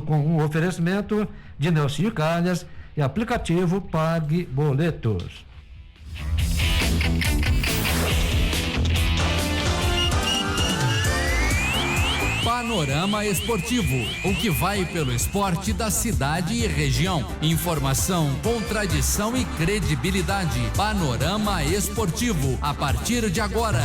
com um oferecimento de Nelsinho Calhas e aplicativo Pague Boletos. Panorama Esportivo, o que vai pelo esporte da cidade e região. Informação com tradição e credibilidade. Panorama Esportivo, a partir de agora.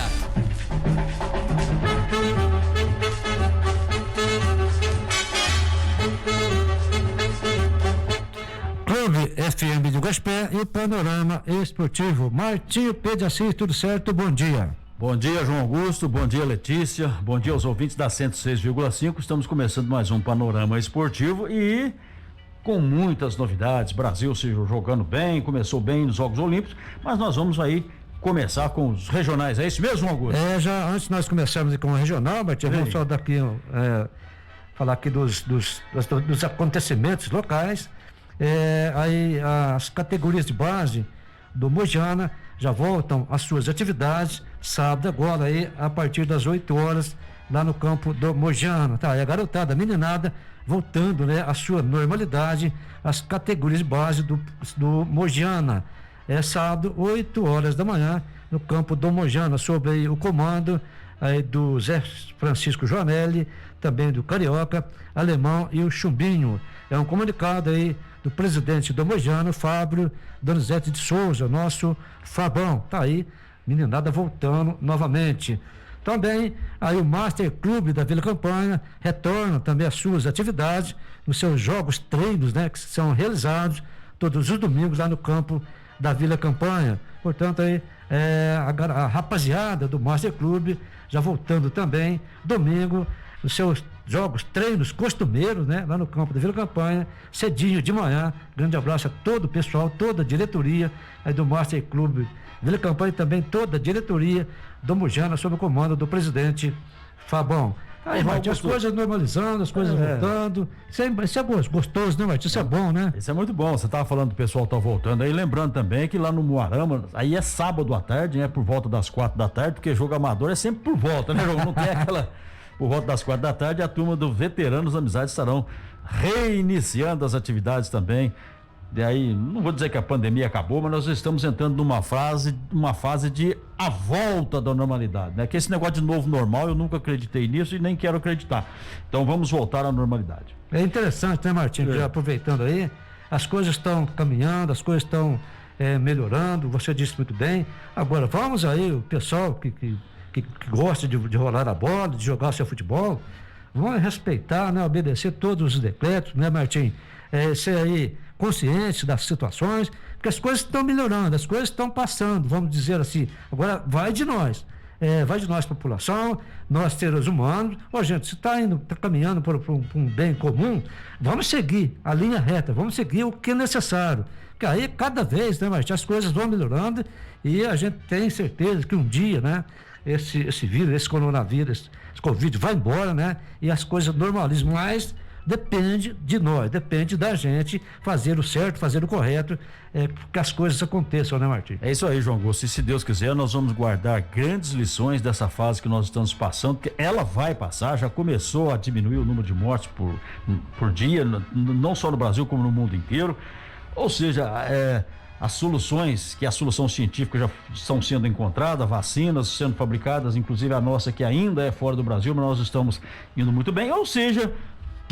Clube FM de Gospé e Panorama Esportivo. Martinho Pedro Assis, tudo certo? Bom dia. Bom dia, João Augusto, bom dia, Letícia, bom dia aos ouvintes da 106,5. Estamos começando mais um Panorama Esportivo e com muitas novidades. Brasil se jogando bem, começou bem nos Jogos Olímpicos, mas nós vamos aí começar com os regionais, é isso mesmo, João Augusto? Já antes nós começarmos com o regional, Martinho, vamos só daqui falar aqui dos acontecimentos locais. Aí as categorias de base do Mojana já voltam às suas atividades sábado agora aí a partir das 8 horas lá no campo do Mojana, tá? E a garotada, a meninada voltando, né, à sua normalidade, as categorias de base do Mojana. Sábado 8 horas da manhã no campo do Mojana, sob aí o comando aí do Zé Francisco Joanelli, também do Carioca, Alemão e o Chumbinho. É um comunicado aí do presidente do Mojana, Fábio Donizete de Souza, nosso Fabão. Tá aí, meninada voltando novamente. Também aí o Master Clube da Vila Campanha retorna também às suas atividades, nos seus jogos treinos, né, que são realizados todos os domingos lá no campo da Vila Campanha. Portanto, aí a rapaziada do Master Clube já voltando também domingo nos seus jogos, treinos costumeiros, né? Lá no campo da Vila Campanha, cedinho de manhã. Grande abraço a todo o pessoal, toda a diretoria aí do Master Clube Vila Campanha e também toda a diretoria do Mojana, sob o comando do presidente Fabão. Aí, Martinho, as coisas normalizando, as coisas voltando. Isso é gostoso, né, Martinho? Isso é bom, né? Isso é muito bom. Você estava falando do pessoal tá voltando aí, lembrando também que lá no Moarama, aí é sábado à tarde, né? Por volta das 4 da tarde, porque jogo amador é sempre por volta, né? Não tem aquela. Por volta das 4 da tarde, a turma do Veteranos Amizades estarão reiniciando as atividades também. E aí, não vou dizer que a pandemia acabou, mas nós estamos entrando numa fase de a volta da normalidade, né? Que esse negócio de novo normal, eu nunca acreditei nisso e nem quero acreditar. Então vamos voltar à normalidade. É interessante, né, Martinho? Já aproveitando aí, as coisas estão caminhando, as coisas estão melhorando, você disse muito bem. Agora, vamos aí, o pessoal que gosta de rolar a bola, de jogar o seu futebol, vão respeitar, né, obedecer todos os decretos, né, Martim? Ser aí consciente das situações, porque as coisas estão melhorando, as coisas estão passando, vamos dizer assim. Agora vai de nós, população, nós seres humanos. Gente, se está caminhando por um bem comum, vamos seguir a linha reta, vamos seguir o que é necessário. Porque aí cada vez, né, Martim, as coisas vão melhorando e a gente tem certeza que um dia, né, esse vírus, esse coronavírus, esse Covid vai embora, né? E as coisas normalizam, mas depende de nós, depende da gente fazer o certo, fazer o correto, que as coisas aconteçam, né, Martim? É isso aí, João Augusto, e se Deus quiser, nós vamos guardar grandes lições dessa fase que nós estamos passando, porque ela vai passar, já começou a diminuir o número de mortes por dia, não só no Brasil, como no mundo inteiro. Ou seja, as soluções, que a solução científica já estão sendo encontradas, vacinas sendo fabricadas, inclusive a nossa que ainda é fora do Brasil, mas nós estamos indo muito bem. Ou seja,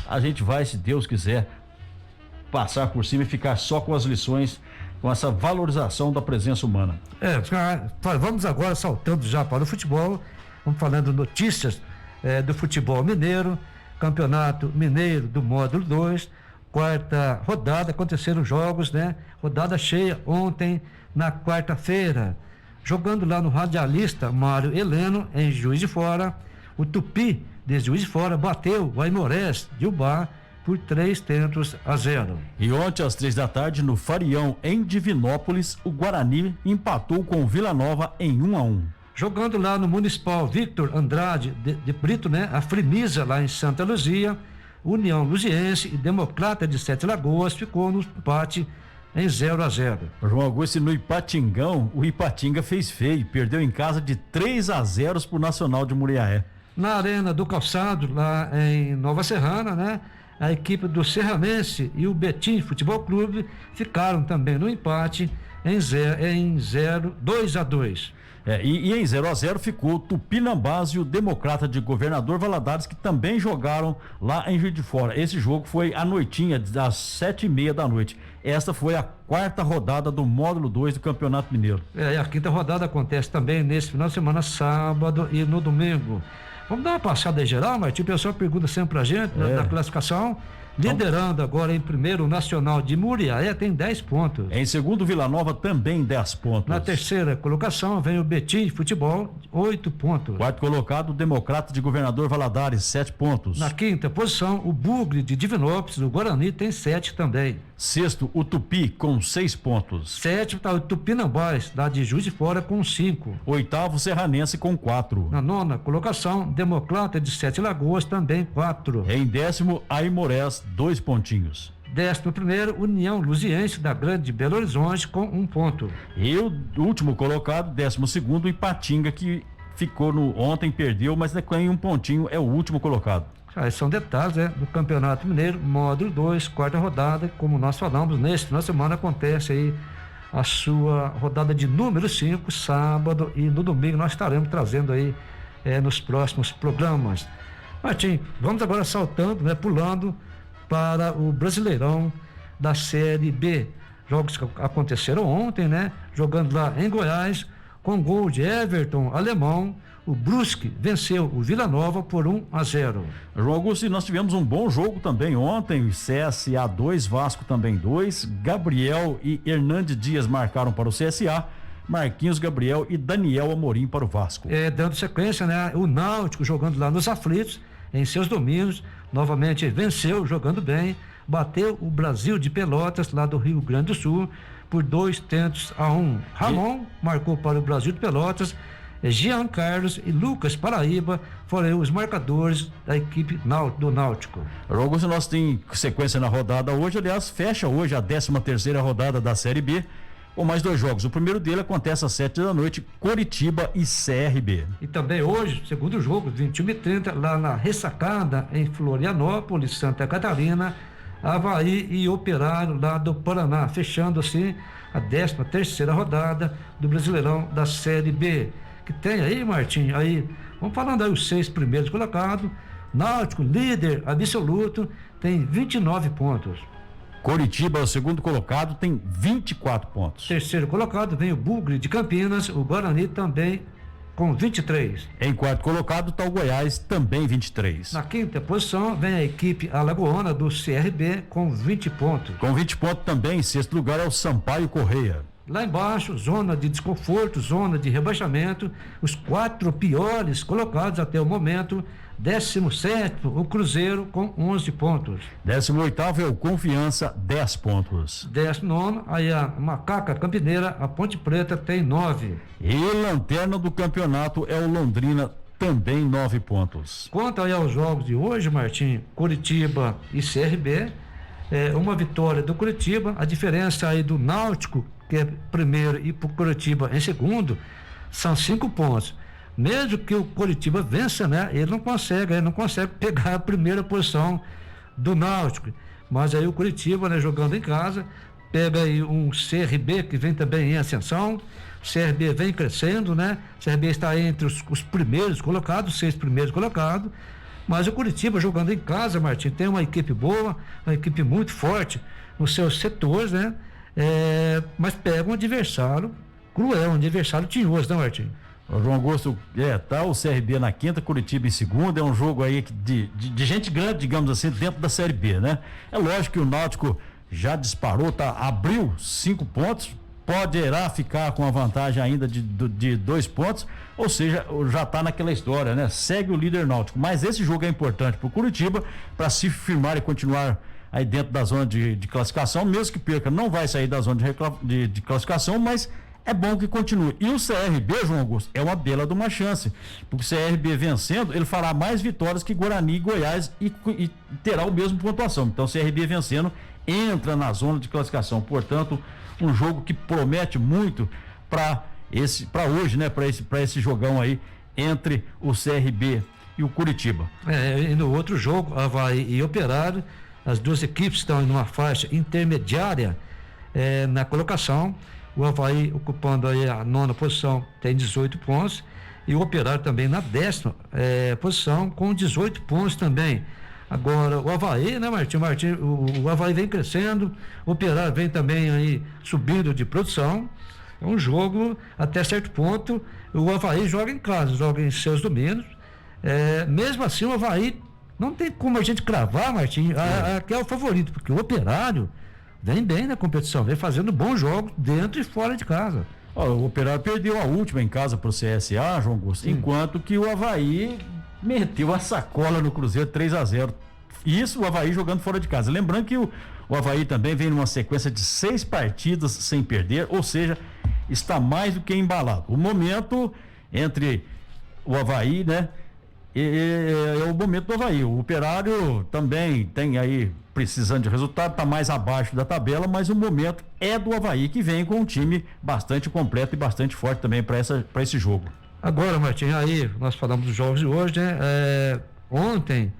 a gente vai, se Deus quiser, passar por cima e ficar só com as lições, com essa valorização da presença humana. Vamos agora saltando já para o futebol, vamos falando notícias do futebol mineiro, Campeonato Mineiro do Módulo 2, quarta rodada, aconteceram jogos, né? Rodada cheia ontem, na quarta-feira. Jogando lá no Radialista Mário Heleno, em Juiz de Fora, o Tupi, de Juiz de Fora, bateu o Aimorés de Ubá por 3-0. E ontem, às 3 da tarde, no Farião, em Divinópolis, o Guarani empatou com o Vila Nova em 1-1. Jogando lá no Municipal Victor Andrade de Brito, né? A Frimisa, lá em Santa Luzia, União Luziense e Democrata de Sete Lagoas ficou no empate em 0-0. João Augusto, no Ipatingão, o Ipatinga fez feio, perdeu em casa de 3-0 pro Nacional de Muriaé. Na Arena do Calçado, lá em Nova Serrana, né? A equipe do Serranense e o Betim Futebol Clube ficaram também no empate em 2-2. E em 0-0 ficou o Tupinambás e o Democrata de Governador Valadares, que também jogaram lá em Juiz de Fora. Esse jogo foi à noitinha, às 7h30 da noite. Esta foi a 4ª rodada do módulo 2 do Campeonato Mineiro. E a 5ª rodada acontece também nesse final de semana, sábado e no domingo. Vamos dar uma passada em geral, Martim? O pessoal pergunta sempre pra gente da classificação. Liderando agora em primeiro o Nacional de Muriaé, tem 10 pontos. Em segundo, Vila Nova também 10 pontos. Na terceira colocação vem o Betim Futebol, 8 pontos. Quarto colocado, o Democrata de Governador Valadares, 7 pontos. Na 5ª posição, o Bugre de Divinópolis, o Guarani, tem 7 também. Sexto, o Tupi, com 6 pontos. Sétimo está o Tupinambás, lá de Juiz de Fora, com 5. Oitavo, Serranense, com 4. Na 9ª colocação, Democrata de Sete Lagoas, também 4. Em 10º, Aimorés, 2 pontinhos. 11º, União Luziense, da Grande Belo Horizonte, com 1 ponto. E o último colocado, 12º, Ipatinga, que ficou ontem, perdeu, mas em 1 pontinho é o último colocado. Esses são detalhes do Campeonato Mineiro, módulo 2, 4ª rodada. Como nós falamos, neste final de semana acontece aí a sua rodada de número 5, sábado, e no domingo nós estaremos trazendo aí nos próximos programas. Martim, vamos agora saltando, pulando para o Brasileirão da Série B. Jogos que aconteceram ontem, jogando lá em Goiás, com gol de Everton Alemão. O Brusque venceu o Vila Nova por 1-0. João Augusto, nós tivemos um bom jogo também ontem, CSA 2, Vasco também 2, Gabriel e Hernandes Dias marcaram para o CSA, Marquinhos Gabriel e Daniel Amorim para o Vasco. Dando sequência, o Náutico jogando lá nos aflitos, em seus domínios, novamente venceu, jogando bem, bateu o Brasil de Pelotas, lá do Rio Grande do Sul, por 2-1. Ramon marcou para o Brasil de Pelotas, Jean Carlos e Lucas Paraíba foram os marcadores da equipe do Náutico. Augusto, nós tem sequência na rodada hoje, aliás, fecha hoje a 13ª rodada da Série B, com mais 2 jogos. O primeiro dele acontece às 7 da noite, Coritiba e CRB. E também hoje, segundo jogo, 21h30, lá na Ressacada, em Florianópolis, Santa Catarina, Avaí e Operário lá do Paraná, fechando assim a 13ª rodada do Brasileirão da Série B. Que tem aí, Martim, vamos falando aí os 6 primeiros colocados. Náutico, líder absoluto, tem 29 pontos. Coritiba, o segundo colocado, tem 24 pontos. Terceiro colocado vem o Bugre de Campinas, o Guarani também com 23. Em quarto colocado está o Goiás, também 23. Na 5ª posição vem a equipe alagoana do CRB com 20 pontos. Com 20 pontos também, em sexto lugar é o Sampaio Correia. Lá embaixo, zona de desconforto, zona de rebaixamento, os 4 piores colocados até o momento. 17º, o Cruzeiro com 11 pontos. 18º é o Confiança, 10 pontos. 19º, aí a Macaca Campineira, a Ponte Preta, tem 9. E lanterna do campeonato é o Londrina, também 9 pontos. Quanto aí aos jogos de hoje, Martim, Coritiba e CRB, uma vitória do Coritiba, a diferença aí do Náutico, que é primeiro, e pro Coritiba em segundo, são 5 pontos. Mesmo que o Coritiba vença, ele não consegue pegar a primeira posição do Náutico. Mas aí o Coritiba, jogando em casa, pega aí um CRB que vem também em ascensão. O CRB vem crescendo, O CRB está entre os primeiros colocados, 6 primeiros colocados. Mas o Coritiba jogando em casa, Martim, tem uma equipe boa, uma equipe muito forte nos seus setores, mas pega um adversário cruel, um adversário tinhoso, Martim? João Augusto, tá o CRB na 5ª, Coritiba em 2ª, é um jogo aí de gente grande, digamos assim, dentro da Série B, É lógico que o Náutico já disparou, abriu 5 pontos, poderá ficar com a vantagem ainda de 2 pontos, ou seja, já está naquela história, Segue o líder Náutico, mas esse jogo é importante para o Coritiba, para se firmar e continuar aí dentro da zona de classificação, mesmo que perca, não vai sair da zona de classificação, mas é bom que continue. E o CRB, João Augusto, é uma bela de uma chance, porque o CRB vencendo, ele fará mais vitórias que Guarani e Goiás e terá o mesmo pontuação. Então o CRB vencendo entra na zona de classificação, portanto um jogo que promete muito para hoje, para esse jogão aí entre o CRB e o Curitiba. E no outro jogo, Avaí e Operário, As duas equipes estão em uma faixa intermediária na colocação. O Avaí ocupando aí a 9ª posição tem 18 pontos e o Operário também na 10ª posição com 18 pontos também. Agora o Avaí, né, Martim, o Avaí vem crescendo, o Operário vem também aí subindo de produção. É um jogo até certo ponto. O Avaí joga em casa, joga em seus domínios. Mesmo assim, o Avaí não tem como a gente cravar, Martim, que é o favorito, porque o Operário vem bem na competição, vem fazendo bons jogos dentro e fora de casa. O Operário perdeu a última em casa pro CSA, João Augusto, enquanto que o Avaí meteu a sacola no Cruzeiro 3-0. Isso o Avaí jogando fora de casa. Lembrando que o Avaí também vem numa sequência de 6 partidas sem perder, ou seja, está mais do que embalado. O momento entre o Avaí, né? É o momento do Avaí. O Operário também tem aí precisando de resultado, está mais abaixo da tabela, mas o momento é do Avaí, que vem com um time bastante completo e bastante forte também para esse jogo. Agora, Martim, aí nós falamos dos jogos de hoje, né? Ontem,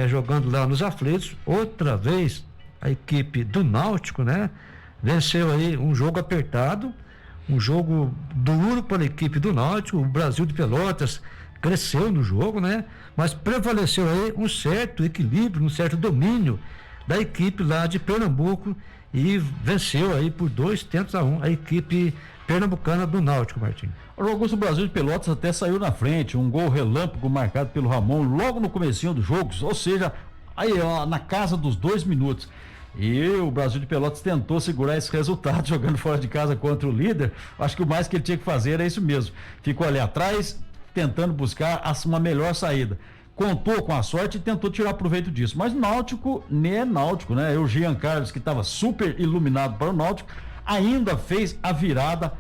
jogando lá nos Aflitos, outra vez a equipe do Náutico, né? Venceu aí um jogo apertado, um jogo duro para a equipe do Náutico. O Brasil de Pelotas cresceu no jogo, né? Mas prevaleceu aí um certo equilíbrio, um certo domínio da equipe lá de Pernambuco e venceu aí por 2-1 a equipe pernambucana do Náutico, Martim. O Augusto, Brasil de Pelotas até saiu na frente, um gol relâmpago marcado pelo Ramon logo no comecinho do jogo, ou seja, aí na casa dos 2 minutos. E o Brasil de Pelotas tentou segurar esse resultado jogando fora de casa contra o líder. Acho que o mais que ele tinha que fazer era isso mesmo. Ficou ali atrás tentando buscar uma melhor saída. Contou com a sorte e tentou tirar proveito disso. Mas Náutico, né? O Jean Carlos, que estava super iluminado para o Náutico, ainda fez a virada,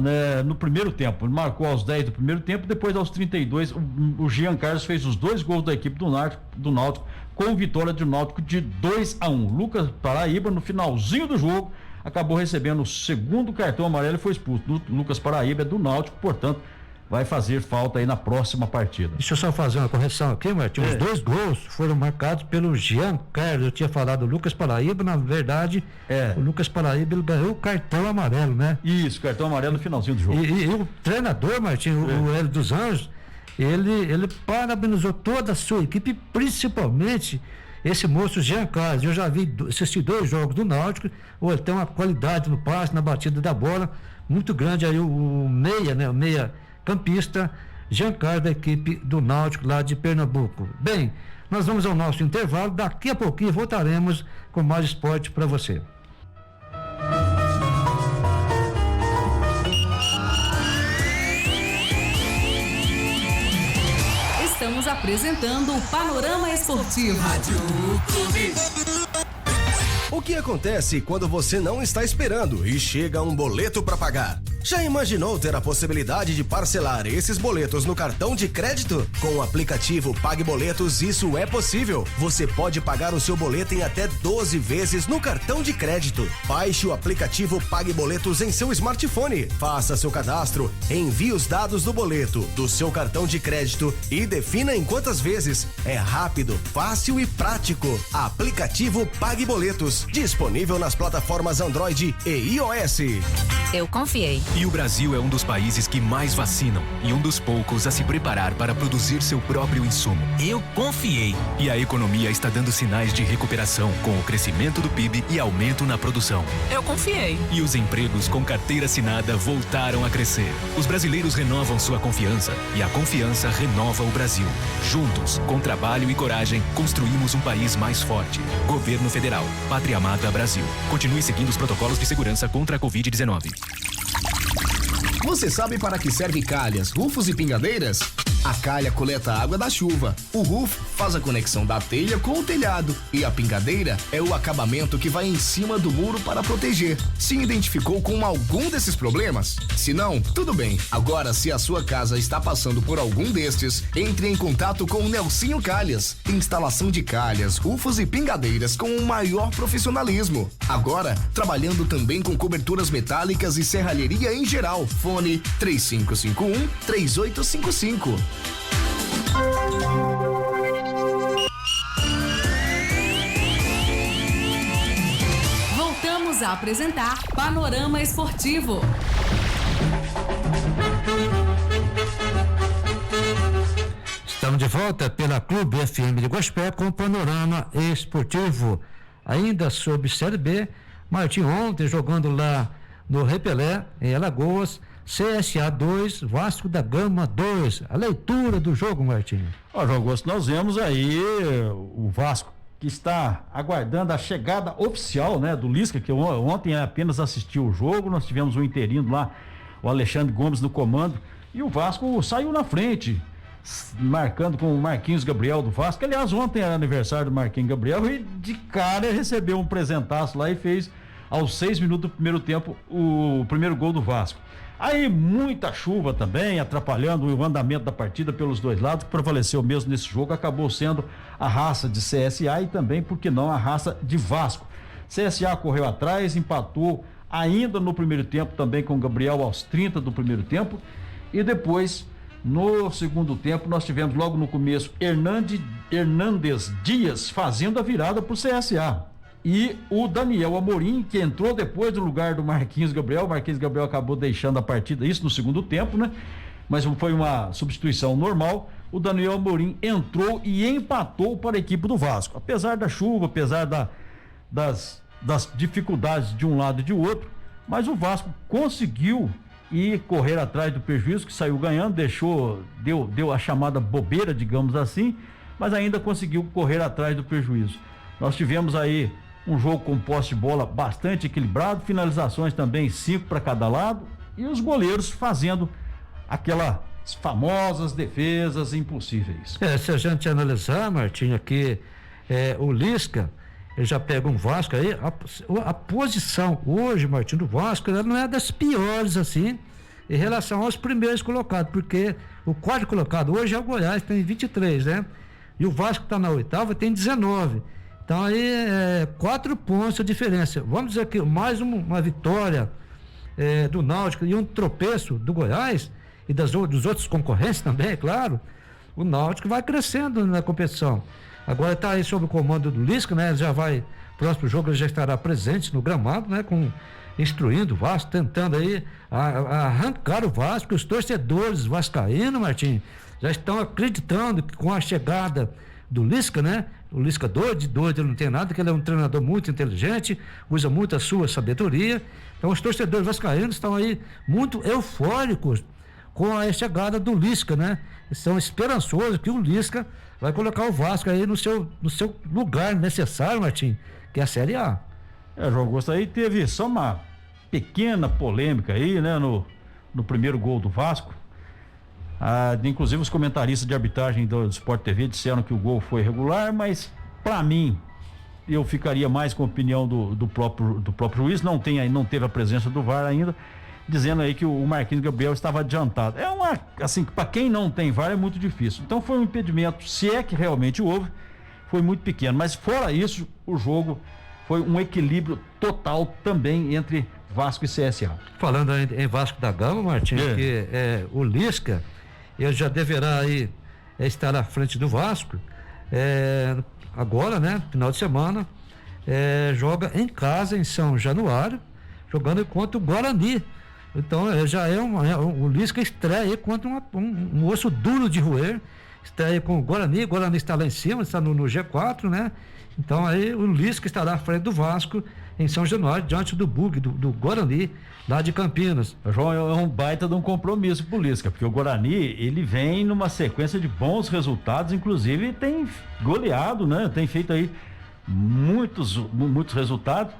né, no primeiro tempo. Ele marcou aos 10 do primeiro tempo, depois aos 32, o Jean Carlos fez os 2 gols da equipe do Náutico, com vitória do Náutico de 2-1. Lucas Paraíba, no finalzinho do jogo, acabou recebendo o 2º cartão amarelo e foi expulso. Lucas Paraíba é do Náutico, portanto, vai fazer falta aí na próxima partida. Deixa eu só fazer uma correção aqui, Martim. Os 2 gols foram marcados pelo Jean Carlos. Eu tinha falado Lucas Paraíba, na verdade, o Lucas Paraíba ele ganhou o cartão amarelo, né? Isso, cartão amarelo no finalzinho do jogo. E o treinador, Martim, o Hélio dos Anjos, ele parabenizou toda a sua equipe, principalmente esse moço Jean Carlos. Eu já assisti 2 jogos do Náutico. Ele tem uma qualidade no passe, na batida da bola muito grande. Aí o meia, né? O meia campista Jean Carlos, da equipe do Náutico lá de Pernambuco. Bem, nós vamos ao nosso intervalo, daqui a pouquinho voltaremos com mais esporte para você. Estamos apresentando o Panorama Esportivo. Rádio Clube. O que acontece quando você não está esperando e chega um boleto para pagar? Já imaginou ter a possibilidade de parcelar esses boletos no cartão de crédito? Com o aplicativo PagBoletos isso é possível. Você pode pagar o seu boleto em até 12 vezes no cartão de crédito. Baixe o aplicativo PagBoletos em seu smartphone. Faça seu cadastro, envie os dados do boleto, do seu cartão de crédito e defina em quantas vezes. É rápido, fácil e prático. Aplicativo PagBoletos, disponível nas plataformas Android e iOS. Eu confiei. E o Brasil é um dos países que mais vacinam e um dos poucos a se preparar para produzir seu próprio insumo. Eu confiei. E a economia está dando sinais de recuperação com o crescimento do PIB e aumento na produção. Eu confiei. E os empregos com carteira assinada voltaram a crescer. Os brasileiros renovam sua confiança e a confiança renova o Brasil. Juntos, com trabalho e coragem, construímos um país mais forte. Governo Federal. Pátria Amada Brasil. Continue seguindo os protocolos de segurança contra a Covid-19. Você sabe para que serve calhas, rufos e pingadeiras? A calha coleta a água da chuva, o rufo faz a conexão da telha com o telhado e a pingadeira é o acabamento que vai em cima do muro para proteger. Se identificou com algum desses problemas? Se não, tudo bem. Agora, se a sua casa está passando por algum destes, entre em contato com o Nelsinho Calhas. Instalação de calhas, rufos e pingadeiras com o maior profissionalismo. Agora, trabalhando também com coberturas metálicas e serralheria em geral. Fone 3551-3855. voltamos a apresentar Panorama Esportivo. Estamos de volta pela Clube FM de Gospel com o Panorama Esportivo. Ainda sobre Série B, Martim ontem jogando lá no Repelé, em Alagoas, CSA 2, Vasco da Gama 2. A leitura do jogo, Martim. Ó, João Augusto, nós vemos aí o Vasco que está aguardando a chegada oficial, né, do Lisca, que ontem apenas assistiu o jogo. Nós tivemos o interino lá, o Alexandre Gomes no comando, e o Vasco saiu na frente, marcando com o Marquinhos Gabriel do Vasco. Aliás, ontem era aniversário do Marquinhos Gabriel e de cara recebeu um presentaço lá e fez aos 6 minutos do primeiro tempo o primeiro gol do Vasco. Aí muita chuva também atrapalhando o andamento da partida pelos dois lados. Que prevaleceu mesmo nesse jogo acabou sendo a raça de CSA e também, por que não, a raça de Vasco. CSA correu atrás, empatou ainda no primeiro tempo também com o Gabriel aos 30 do primeiro tempo, e depois no segundo tempo nós tivemos logo no começo Hernandes Dias fazendo a virada pro CSA. E o Daniel Amorim, que entrou depois do lugar do Marquinhos Gabriel. O Marquinhos Gabriel acabou deixando a partida, isso no segundo tempo, né? Mas foi uma substituição normal. O Daniel Amorim entrou e empatou para a equipe do Vasco. Apesar da chuva, apesar das dificuldades de um lado e de outro, mas o Vasco conseguiu ir correr atrás do prejuízo, que saiu ganhando, deu a chamada bobeira, digamos assim, mas ainda conseguiu correr atrás do prejuízo. Nós tivemos aí um jogo com posse de bola bastante equilibrado, finalizações também 5 para cada lado, e os goleiros fazendo aquelas famosas defesas impossíveis. Se a gente analisar, Martinho, aqui o Lisca, ele já pega um Vasco aí, a posição hoje, Martinho, do Vasco, ela não é das piores assim em relação aos primeiros colocados, porque o quarto colocado hoje é o Goiás, tem 23, né? E o Vasco está na oitava, tem 19. Então aí 4 pontos a diferença. Vamos dizer que mais uma vitória do Náutico e um tropeço do Goiás e dos outros concorrentes também, é claro. O Náutico vai crescendo na competição. Agora está aí sob o comando do Lisca, né? Já vai, próximo jogo ele já estará presente no gramado, né? Instruindo o Vasco, tentando aí arrancar o Vasco. Os torcedores vascaínos, Martim, já estão acreditando que com a chegada do Lisca, né? O Lisca doido ele não tem nada, que ele é um treinador muito inteligente, usa muito a sua sabedoria. Então os torcedores vascaínos estão aí muito eufóricos com a chegada do Lisca, né? Estão esperançosos que o Lisca vai colocar o Vasco aí no seu lugar necessário, Martim, que é a Série A. João Augusto, aí teve só uma pequena polêmica aí, né? No primeiro gol do Vasco. Inclusive os comentaristas de arbitragem do Sport TV disseram que o gol foi irregular, mas para mim eu ficaria mais com a opinião do próprio juiz. Não teve a presença do VAR ainda, dizendo aí que o Marquinhos Gabriel estava adiantado. Assim, para quem não tem VAR é muito difícil. Então foi um impedimento, se é que realmente houve, foi muito pequeno. Mas fora isso, o jogo foi um equilíbrio total também entre Vasco e CSA. Falando em Vasco da Gama, Martim, que o Lisca, ele já deverá aí estar à frente do Vasco agora, né? Final de semana, joga em casa em São Januário, jogando contra o Guarani. Então já o Lisca estreia aí contra um osso duro de roer, estreia com o Guarani está lá em cima, está no G4, né? Então aí o Lisca estará à frente do Vasco em São Januário, diante do Bug, do Guarani, lá de Campinas. João, é um baita de um compromisso pro Lisca, porque o Guarani, ele vem numa sequência de bons resultados, inclusive tem goleado, né? Tem feito aí muitos resultados,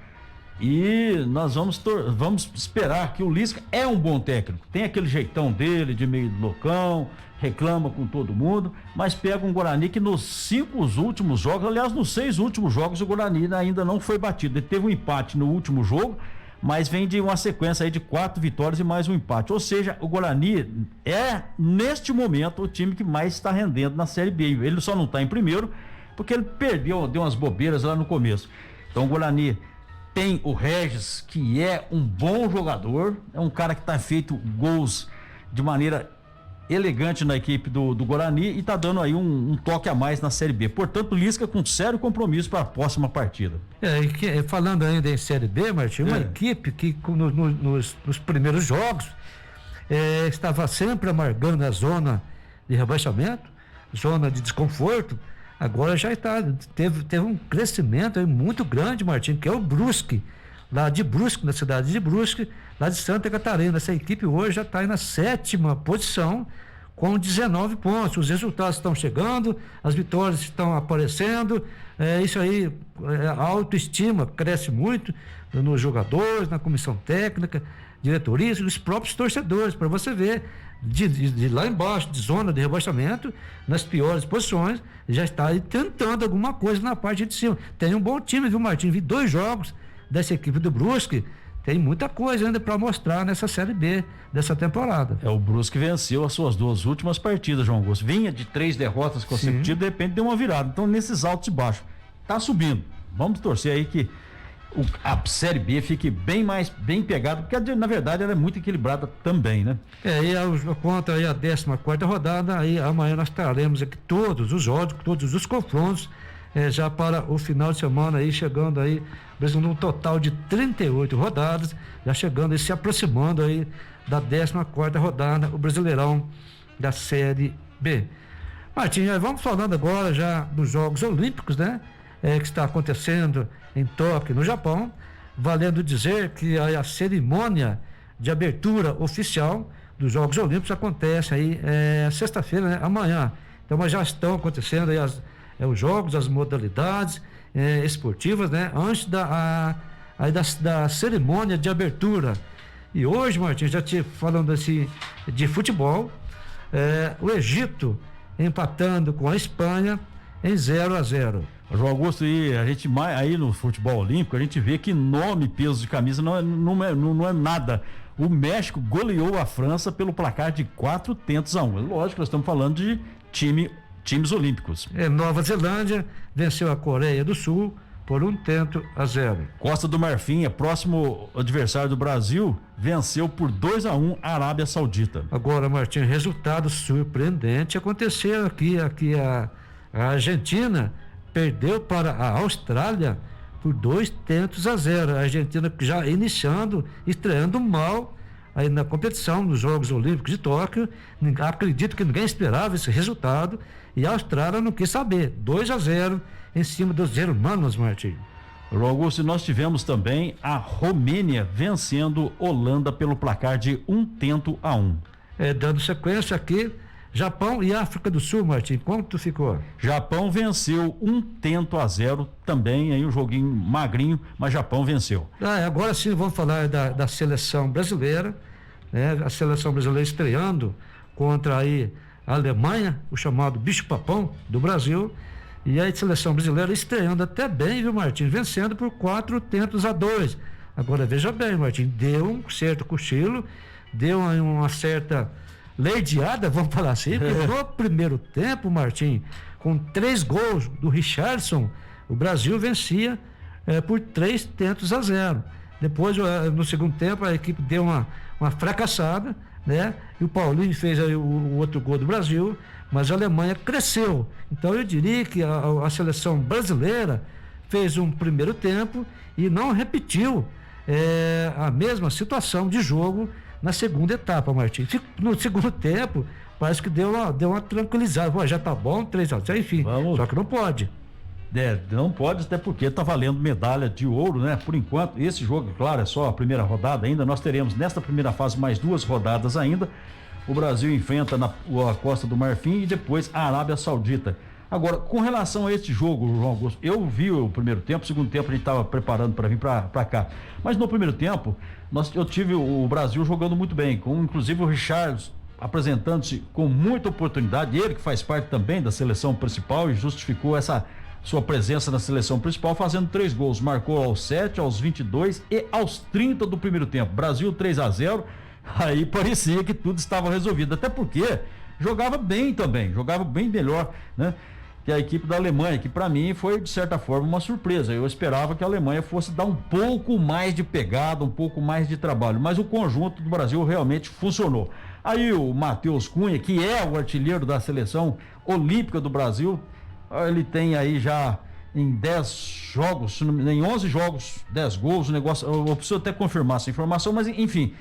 e nós vamos esperar que o Lisca é um bom técnico, tem aquele jeitão dele de meio loucão, reclama com todo mundo, mas pega um Guarani que nos 5 últimos jogos, aliás, nos 6 últimos jogos, o Guarani ainda não foi batido. Ele teve um empate no último jogo, mas vem de uma sequência aí de 4 vitórias e mais um empate. Ou seja, o Guarani é, neste momento, o time que mais está rendendo na Série B. Ele só não está em primeiro, porque ele deu umas bobeiras lá no começo. Então o Guarani tem o Regis, que é um bom jogador, é um cara que está feito gols de maneira elegante na equipe do Guarani e está dando aí um toque a mais na Série B. Portanto, Lisca com sério compromisso para a próxima partida. Falando ainda em Série B, Martinho, uma equipe que nos primeiros jogos estava sempre amargando a zona de rebaixamento, zona de desconforto, agora já teve um crescimento aí muito grande, Martinho, que é o Brusque, lá de Brusque, na cidade de Brusque, lá de Santa Catarina. Essa equipe hoje já está aí na 7ª posição, com 19 pontos. Os resultados estão chegando, as vitórias estão aparecendo, isso aí, a autoestima cresce muito nos jogadores, na comissão técnica, diretoria e os próprios torcedores, para você ver, de lá embaixo, de zona de rebaixamento, nas piores posições, já está aí tentando alguma coisa na parte de cima. Tem um bom time, viu, Martim? Vi 2 jogos dessa equipe do Brusque, tem muita coisa ainda para mostrar nessa Série B dessa temporada. O Brusque venceu as suas 2 últimas partidas, João Augusto. Vinha de 3 derrotas consecutivas, de repente deu uma virada. Então, nesses altos e baixos, tá subindo. Vamos torcer aí que a Série B fique bem pegada, porque na verdade ela é muito equilibrada também, né? E conta aí a 14ª rodada, aí amanhã nós traremos aqui todos os jogos, todos os confrontos, já para o final de semana aí, chegando aí, num total de 38 rodadas, já chegando e se aproximando aí da 14ª rodada, o Brasileirão da Série B. Martinho, vamos falando agora já dos Jogos Olímpicos, né? Que está acontecendo em Tóquio, no Japão, valendo dizer que a cerimônia de abertura oficial dos Jogos Olímpicos acontece aí sexta-feira, né? Amanhã. Então, mas já estão acontecendo aí os jogos, as modalidades esportivas, né? Antes da cerimônia de abertura. E hoje, Martins, já te falando assim de futebol, o Egito empatando com a Espanha em 0-0. João Augusto, e a gente aí no futebol olímpico, a gente vê que nome, peso de camisa não é nada. O México goleou a França pelo placar de 4-1. Lógico, nós estamos falando de times olímpicos. Nova Zelândia venceu a Coreia do Sul por 1-0. Costa do Marfim, próximo adversário do Brasil, venceu por 2-1 a Arábia Saudita. Agora, Martinho, resultado surpreendente aconteceu aqui a Argentina perdeu para a Austrália por 2-0. A Argentina já estreando mal aí na competição, nos Jogos Olímpicos de Tóquio. Acredito que ninguém esperava esse resultado e a Austrália não quis saber. 2-0 em cima dos germanos, Martinho. João Augusto, nós tivemos também a Romênia vencendo Holanda pelo placar de 1-1. Dando sequência aqui, Japão e África do Sul, Martim, quanto ficou? Japão venceu 1-0 também, aí um joguinho magrinho, mas Japão venceu. Agora sim vamos falar da seleção brasileira, né? A seleção brasileira estreando contra aí a Alemanha, o chamado bicho-papão do Brasil, e a seleção brasileira estreando até bem, viu, Martim? Vencendo por 4-2. Agora veja bem, Martim, deu um certo cochilo, deu uma certa leidiada, vamos falar assim, porque no primeiro tempo, Martim, com 3 gols do Richarlison, o Brasil vencia por 3-0. Depois, no segundo tempo, a equipe deu uma fracassada, né? E o Paulinho fez aí o outro gol do Brasil, mas a Alemanha cresceu. Então eu diria que a seleção brasileira fez um primeiro tempo e não repetiu a mesma situação de jogo na segunda etapa, Martim. No segundo tempo, parece que deu uma tranquilizada. Pô, já tá bom, 3-0, enfim. Só que não pode. Não pode, até porque tá valendo medalha de ouro, né? Por enquanto, esse jogo, claro, é só a primeira rodada ainda. Nós teremos nesta primeira fase mais 2 rodadas ainda. O Brasil enfrenta a Costa do Marfim e depois a Arábia Saudita. Agora, com relação a este jogo, João Augusto, eu vi o primeiro tempo, o segundo tempo a gente estava preparando para vir para cá. Mas no primeiro tempo, eu tive o Brasil jogando muito bem, com inclusive o Richarlison apresentando-se com muita oportunidade, ele que faz parte também da seleção principal e justificou essa sua presença na seleção principal, fazendo 3 gols, marcou aos 7, aos 22 e aos 30 do primeiro tempo. Brasil 3-0, aí parecia que tudo estava resolvido, até porque jogava bem também, jogava bem melhor, né? Que a equipe da Alemanha, que para mim foi de certa forma uma surpresa. Eu esperava que a Alemanha fosse dar um pouco mais de pegada, um pouco mais de trabalho, mas o conjunto do Brasil realmente funcionou. Aí o Matheus Cunha, que é o artilheiro da seleção olímpica do Brasil, ele tem aí já em 10 jogos, em 11 jogos, 10 gols, o negócio, eu preciso até confirmar essa informação, mas enfim,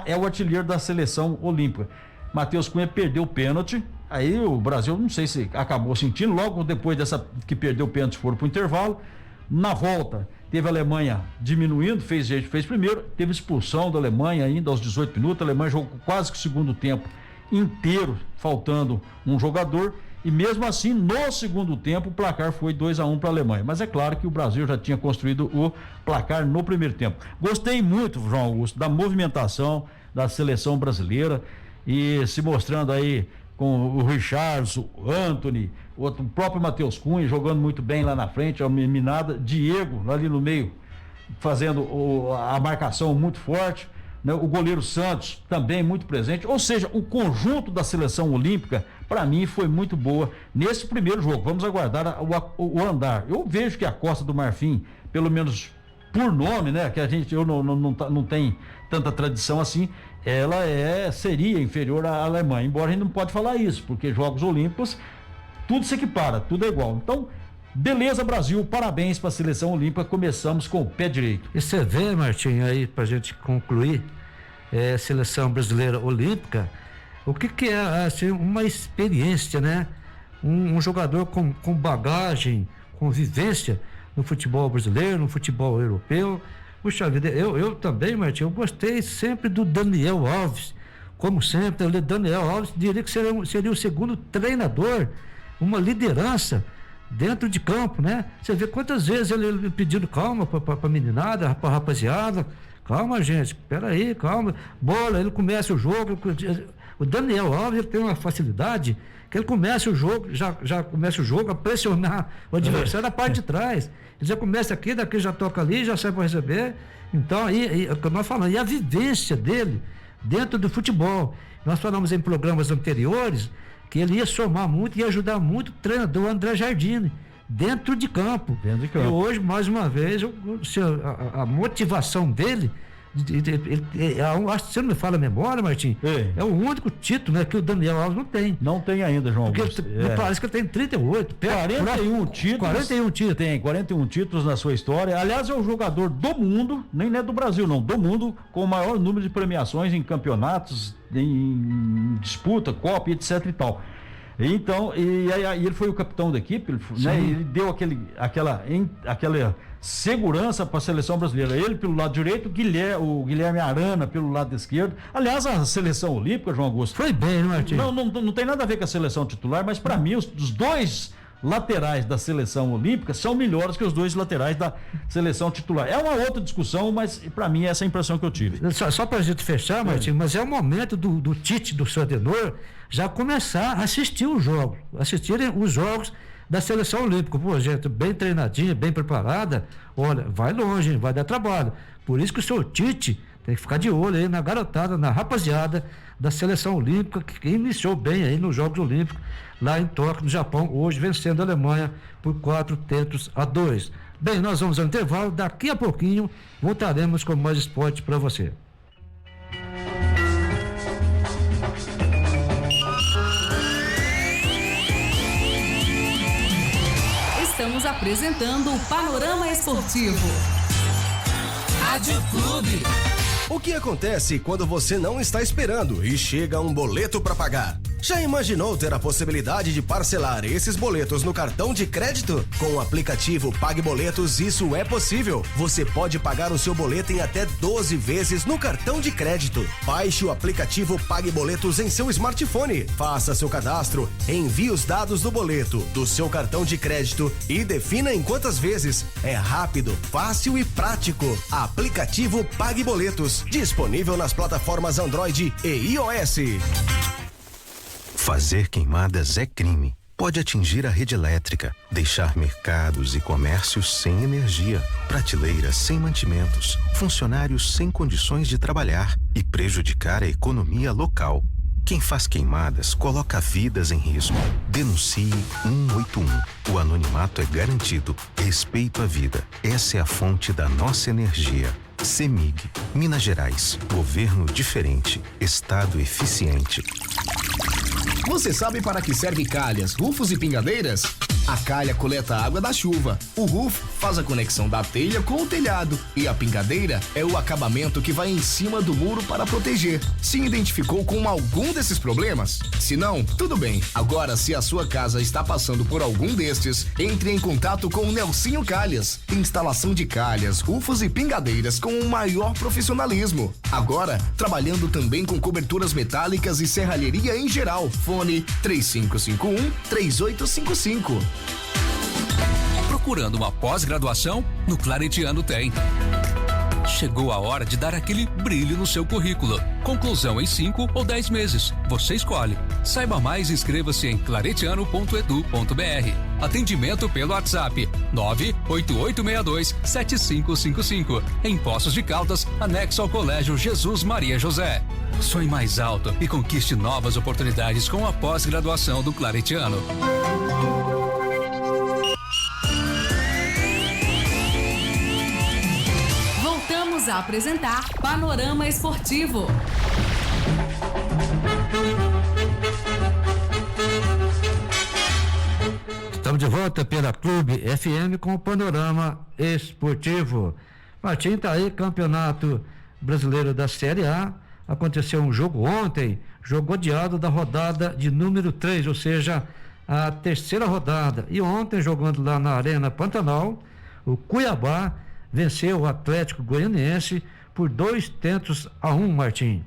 é o artilheiro da seleção olímpica. Matheus Cunha perdeu o pênalti, aí o Brasil, não sei se acabou sentindo, logo depois dessa que perdeu o pênalti foram pro intervalo. Na volta, teve a Alemanha diminuindo, fez primeiro, teve expulsão da Alemanha ainda aos 18 minutos, a Alemanha jogou quase que o segundo tempo inteiro, faltando um jogador, e mesmo assim, no segundo tempo, o placar foi 2-1 para a Alemanha. Mas é claro que o Brasil já tinha construído o placar no primeiro tempo. Gostei muito, João Augusto, da movimentação da seleção brasileira e se mostrando aí com o Richarlison, o Antony, o próprio Matheus Cunha jogando muito bem lá na frente, a meninada, Diego lá ali no meio, fazendo a marcação muito forte, né? O goleiro Santos também muito presente, ou seja, o conjunto da seleção olímpica, para mim, foi muito boa nesse primeiro jogo. Vamos aguardar o andar. Eu vejo que a Costa do Marfim, pelo menos por nome, né, que eu não tem tanta tradição assim, ela seria inferior à Alemanha, embora a gente não pode falar isso, porque Jogos Olímpicos, tudo se equipara, tudo é igual. Então, beleza, Brasil, parabéns para a seleção olímpica, começamos com o pé direito. E você vê, Martinho, aí pra gente concluir, seleção brasileira olímpica, o que é assim, uma experiência, né? Um jogador com bagagem, com vivência no futebol brasileiro, no futebol europeu. Puxa vida, eu também, Martinho, eu gostei sempre do Daniel Alves, como sempre. O Daniel Alves diria que seria o segundo treinador, uma liderança dentro de campo, né? Você vê quantas vezes ele pedindo calma pra meninada, pra rapaziada, calma, gente, peraí, calma, bola, ele começa o jogo. O Daniel Alves, ele tem uma facilidade que ele começa o jogo, já começa o jogo a pressionar o adversário da parte de trás. Ele já começa aqui, daqui já toca ali, já sai para receber. Então, como nós falamos, e a vivência dele dentro do futebol. Nós falamos em programas anteriores que ele ia somar muito e ajudar muito o treinador André Jardine dentro de campo. E hoje, mais uma vez, a motivação dele, acho que você não me fala a memória, Martim, é o único título, né, que o Daniel Alves não tem. Não tem ainda, João Augusto. Parece que ele tem 38. 41 títulos. 41 títulos. Tem 41 títulos na sua história. Aliás, é o jogador do mundo, nem é do Brasil não, do mundo, com o maior número de premiações em campeonatos, em disputa, Copa, etc e tal. Então, e aí ele foi o capitão da equipe, né, ele deu aquela segurança para a seleção brasileira. Ele pelo lado direito, o Guilherme Arana pelo lado esquerdo. Aliás, a seleção olímpica, João Augusto, foi bem, né, Martim? Não tem nada a ver com a seleção titular, mas para mim os dois laterais da seleção olímpica são melhores que os dois laterais da seleção titular. É uma outra discussão, mas para mim essa é a impressão que eu tive. Só para a gente fechar, Martim, mas é o momento do Tite, do seu Adenor, já começar a assistirem os jogos da seleção olímpica. Pô, gente, bem treinadinha, bem preparada, olha, vai longe, vai dar trabalho. Por isso que o seu Tite tem que ficar de olho aí na garotada, na rapaziada da seleção olímpica, que iniciou bem aí nos Jogos Olímpicos, lá em Tóquio, no Japão, hoje vencendo a Alemanha por 4-2. Bem, nós vamos ao intervalo, daqui a pouquinho voltaremos com mais esporte para você. Estamos apresentando o Panorama Esportivo. Rádio Clube. O que acontece quando você não está esperando e chega um boleto para pagar? Já imaginou ter a possibilidade de parcelar esses boletos no cartão de crédito? Com o aplicativo PagBoletos isso é possível. Você pode pagar o seu boleto em até 12 vezes no cartão de crédito. Baixe o aplicativo PagBoletos em seu smartphone. Faça seu cadastro, envie os dados do boleto, do seu cartão de crédito e defina em quantas vezes. É rápido, fácil e prático. Aplicativo PagBoletos, disponível nas plataformas Android e iOS. Fazer queimadas é crime. Pode atingir a rede elétrica, deixar mercados e comércios sem energia, prateleiras sem mantimentos, funcionários sem condições de trabalhar e prejudicar a economia local. Quem faz queimadas coloca vidas em risco. Denuncie 181. O anonimato é garantido. Respeito à vida. Essa é a fonte da nossa energia. CEMIG, Minas Gerais. Governo diferente. Estado eficiente. Você sabe para que serve calhas, rufos e pingadeiras? A calha coleta a água da chuva, o roof faz a conexão da telha com o telhado e a pingadeira é o acabamento que vai em cima do muro para proteger. Se identificou com algum desses problemas? Se não, tudo bem. Agora, se a sua casa está passando por algum destes, entre em contato com o Nelsinho Calhas. Instalação de calhas, rufos e pingadeiras com o maior profissionalismo. Agora, trabalhando também com coberturas metálicas e serralheria em geral. Fone 3551-3855. Procurando uma pós-graduação? No Claretiano tem. Chegou a hora de dar aquele brilho no seu currículo. Conclusão em 5 ou 10 meses. Você escolhe. Saiba mais e inscreva-se em claretiano.edu.br. Atendimento pelo WhatsApp 98862-7555. Em Poços de Caldas, anexo ao Colégio Jesus Maria José. Sonhe mais alto e conquiste novas oportunidades com a pós-graduação do Claretiano. Voltamos a apresentar Panorama Esportivo. Estamos de volta pela Clube FM com o Panorama Esportivo. Martim, tá aí, Campeonato Brasileiro da Série A. Aconteceu um jogo ontem, jogo adiado da rodada de número 3, ou seja, a terceira rodada. E ontem, jogando lá na Arena Pantanal, o Cuiabá venceu o Atlético Goianiense por 2-1, Martim.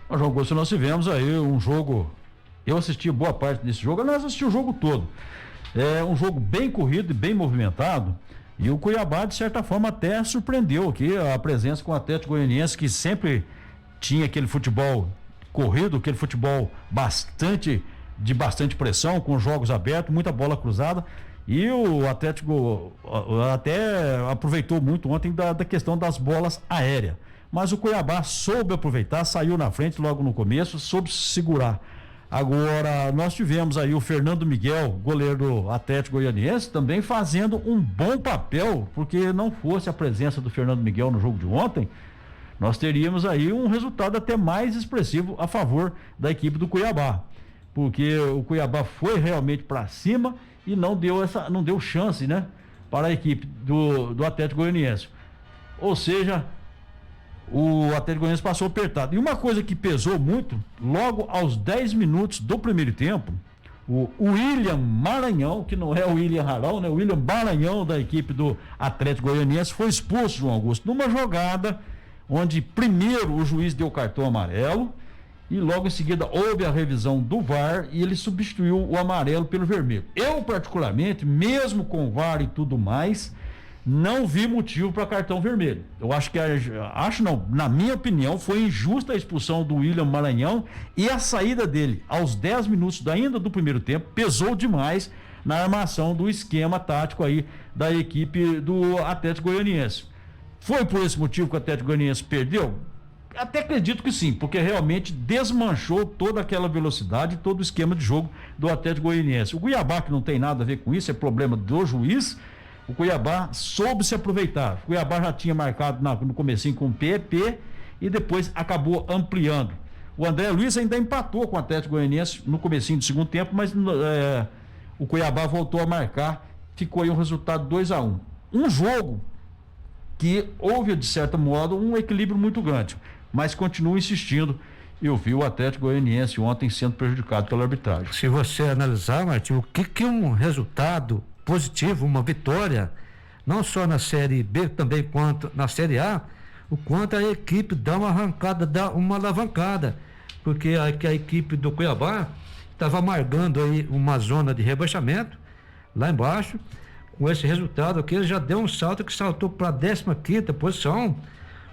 João Augusto, nós tivemos aí um jogo, eu assisti boa parte desse jogo, aliás, assisti o jogo todo. É um jogo bem corrido e bem movimentado, e o Cuiabá, de certa forma, até surpreendeu aqui a presença com o Atlético Goianiense, que sempre tinha aquele futebol corrido, aquele futebol de bastante pressão, com jogos abertos, muita bola cruzada, e o Atlético até aproveitou muito ontem da questão das bolas aéreas, mas o Cuiabá soube aproveitar, saiu na frente logo no começo, soube segurar. Agora, nós tivemos aí o Fernando Miguel, goleiro do Atlético Goianiense, também fazendo um bom papel, porque não fosse a presença do Fernando Miguel no jogo de ontem, nós teríamos aí um resultado até mais expressivo a favor da equipe do Cuiabá, porque o Cuiabá foi realmente para cima e não deu chance, né, para a equipe do Atlético Goianiense. Ou seja, o Atlético Goianiense passou apertado. E uma coisa que pesou muito, logo aos 10 minutos do primeiro tempo, o William Maranhão, que não é o William Harão, né, o William Maranhão da equipe do Atlético Goianiense foi expulso, João Augusto, numa jogada onde primeiro o juiz deu cartão amarelo e logo em seguida houve a revisão do VAR e ele substituiu o amarelo pelo vermelho. Eu, particularmente, mesmo com o VAR e tudo mais, não vi motivo para cartão vermelho. Eu na minha opinião, foi injusta a expulsão do William Maranhão e a saída dele aos 10 minutos ainda do primeiro tempo pesou demais na armação do esquema tático aí da equipe do Atlético Goianiense. Foi por esse motivo que o Atlético Goianiense perdeu? Até acredito que sim, porque realmente desmanchou toda aquela velocidade, todo o esquema de jogo do Atlético Goianiense. O Cuiabá, que não tem nada a ver com isso, é problema do juiz, o Cuiabá soube se aproveitar. O Cuiabá já tinha marcado no comecinho com o PP e depois acabou ampliando. O André Luiz ainda empatou com o Atlético Goianiense no comecinho do segundo tempo, mas o Cuiabá voltou a marcar, ficou aí um resultado 2-1. Um jogo que houve, de certo modo, um equilíbrio muito grande, mas continuo insistindo, eu vi o Atlético Goianiense ontem sendo prejudicado pela arbitragem. Se você analisar, Martinho, o que um resultado positivo, uma vitória, não só na Série B, também quanto na Série A, o quanto a equipe dá uma arrancada, dá uma alavancada, porque a equipe do Cuiabá estava amargando aí uma zona de rebaixamento, lá embaixo. Com esse resultado aqui, ele já deu um salto que saltou para a 15ª posição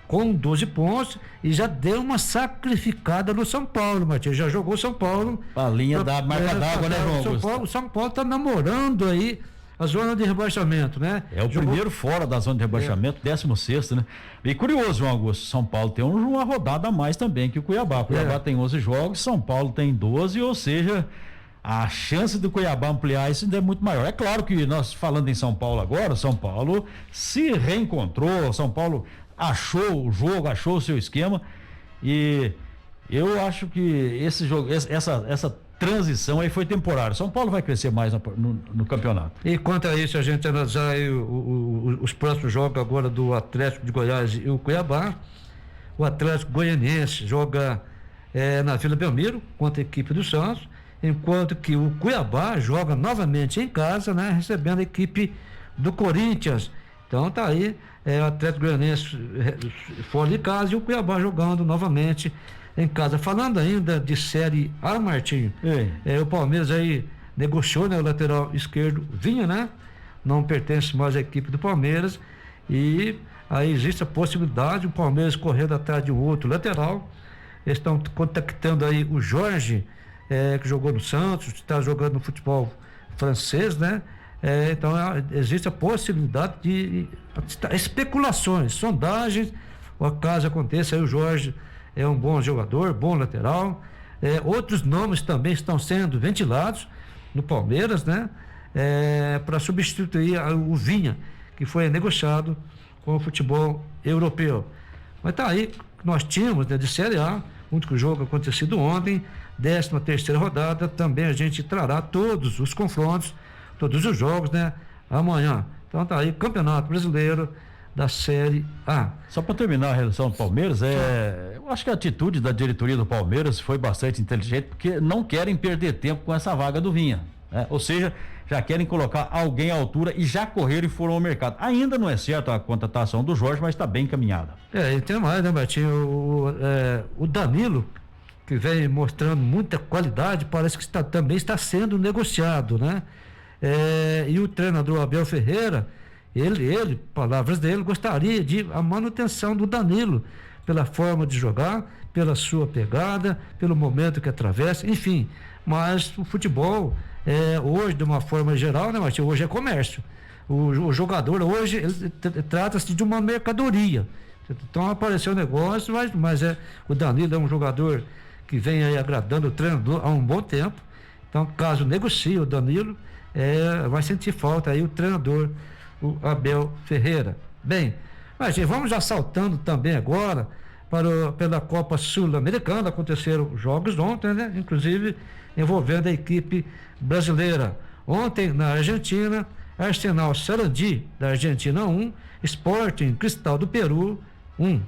com 12 pontos e já deu uma sacrificada no São Paulo, Matheus. Já jogou São Paulo. A linha da marca d'água, né, João? O São Paulo está namorando aí a zona de rebaixamento, né? É o primeiro fora da zona de rebaixamento, 16º, né? E curioso, João Augusto, São Paulo tem uma rodada a mais também que o Cuiabá. O Cuiabá tem 11 jogos, São Paulo tem 12, ou seja, a chance do Cuiabá ampliar isso ainda é muito maior. É claro que nós falando em São Paulo agora, São Paulo se reencontrou, São Paulo achou o jogo, achou o seu esquema, e eu acho que esse jogo, essa transição aí foi temporária. São Paulo vai crescer mais no campeonato. E quanto a isso, a gente analisar aí os próximos jogos agora do Atlético de Goiás e o Cuiabá. O Atlético Goianiense joga na Vila Belmiro contra a equipe do Santos, enquanto que o Cuiabá joga novamente em casa, né, recebendo a equipe do Corinthians. Então tá aí o Atlético Goianiense fora de casa e o Cuiabá jogando novamente em casa. Falando ainda de Série A, Martinho, o Palmeiras aí negociou, né, o lateral esquerdo Vinha, né? Não pertence mais à equipe do Palmeiras, e aí existe a possibilidade, o Palmeiras correndo atrás de um outro lateral. Eles estão contactando aí o Jorge, que jogou no Santos, está jogando no futebol francês, né? Então existe a possibilidade de especulações, sondagens, caso aconteça aí o Jorge é um bom jogador, bom lateral. Outros nomes também estão sendo ventilados no Palmeiras, né? Para substituir o Vinha, que foi negociado com o futebol europeu. Mas tá aí, nós tínhamos, né, de Série A, o único jogo acontecido ontem, 13ª rodada, também a gente trará todos os confrontos, todos os jogos, né? Amanhã. Então tá aí, Campeonato Brasileiro da Série A. Só para terminar a relação do Palmeiras, eu acho que a atitude da diretoria do Palmeiras foi bastante inteligente, porque não querem perder tempo com essa vaga do Vinha, né? Ou seja, já querem colocar alguém à altura e já correram e foram ao mercado. Ainda não é certo a contratação do Jorge, mas está bem encaminhada. E tem mais, né, Betinho? O Danilo, que vem mostrando muita qualidade, parece que também está sendo negociado, né? E o treinador Abel Ferreira, ele, palavras dele, gostaria de a manutenção do Danilo, pela forma de jogar, pela sua pegada, pelo momento que atravessa, enfim. Mas o futebol, hoje, de uma forma geral, né, Martinho? Hoje é comércio. O jogador hoje, trata-se de uma mercadoria. Então apareceu o negócio, mas o Danilo é um jogador que vem aí agradando o treinador há um bom tempo. Então, caso negocie o Danilo, vai sentir falta aí o treinador, o Abel Ferreira. Bem, mas vamos já saltando também agora pela Copa Sul-Americana. Aconteceram jogos ontem, né? Inclusive envolvendo a equipe brasileira. Ontem na Argentina, Arsenal Sarandi da Argentina 1, Sporting Cristal do Peru 1.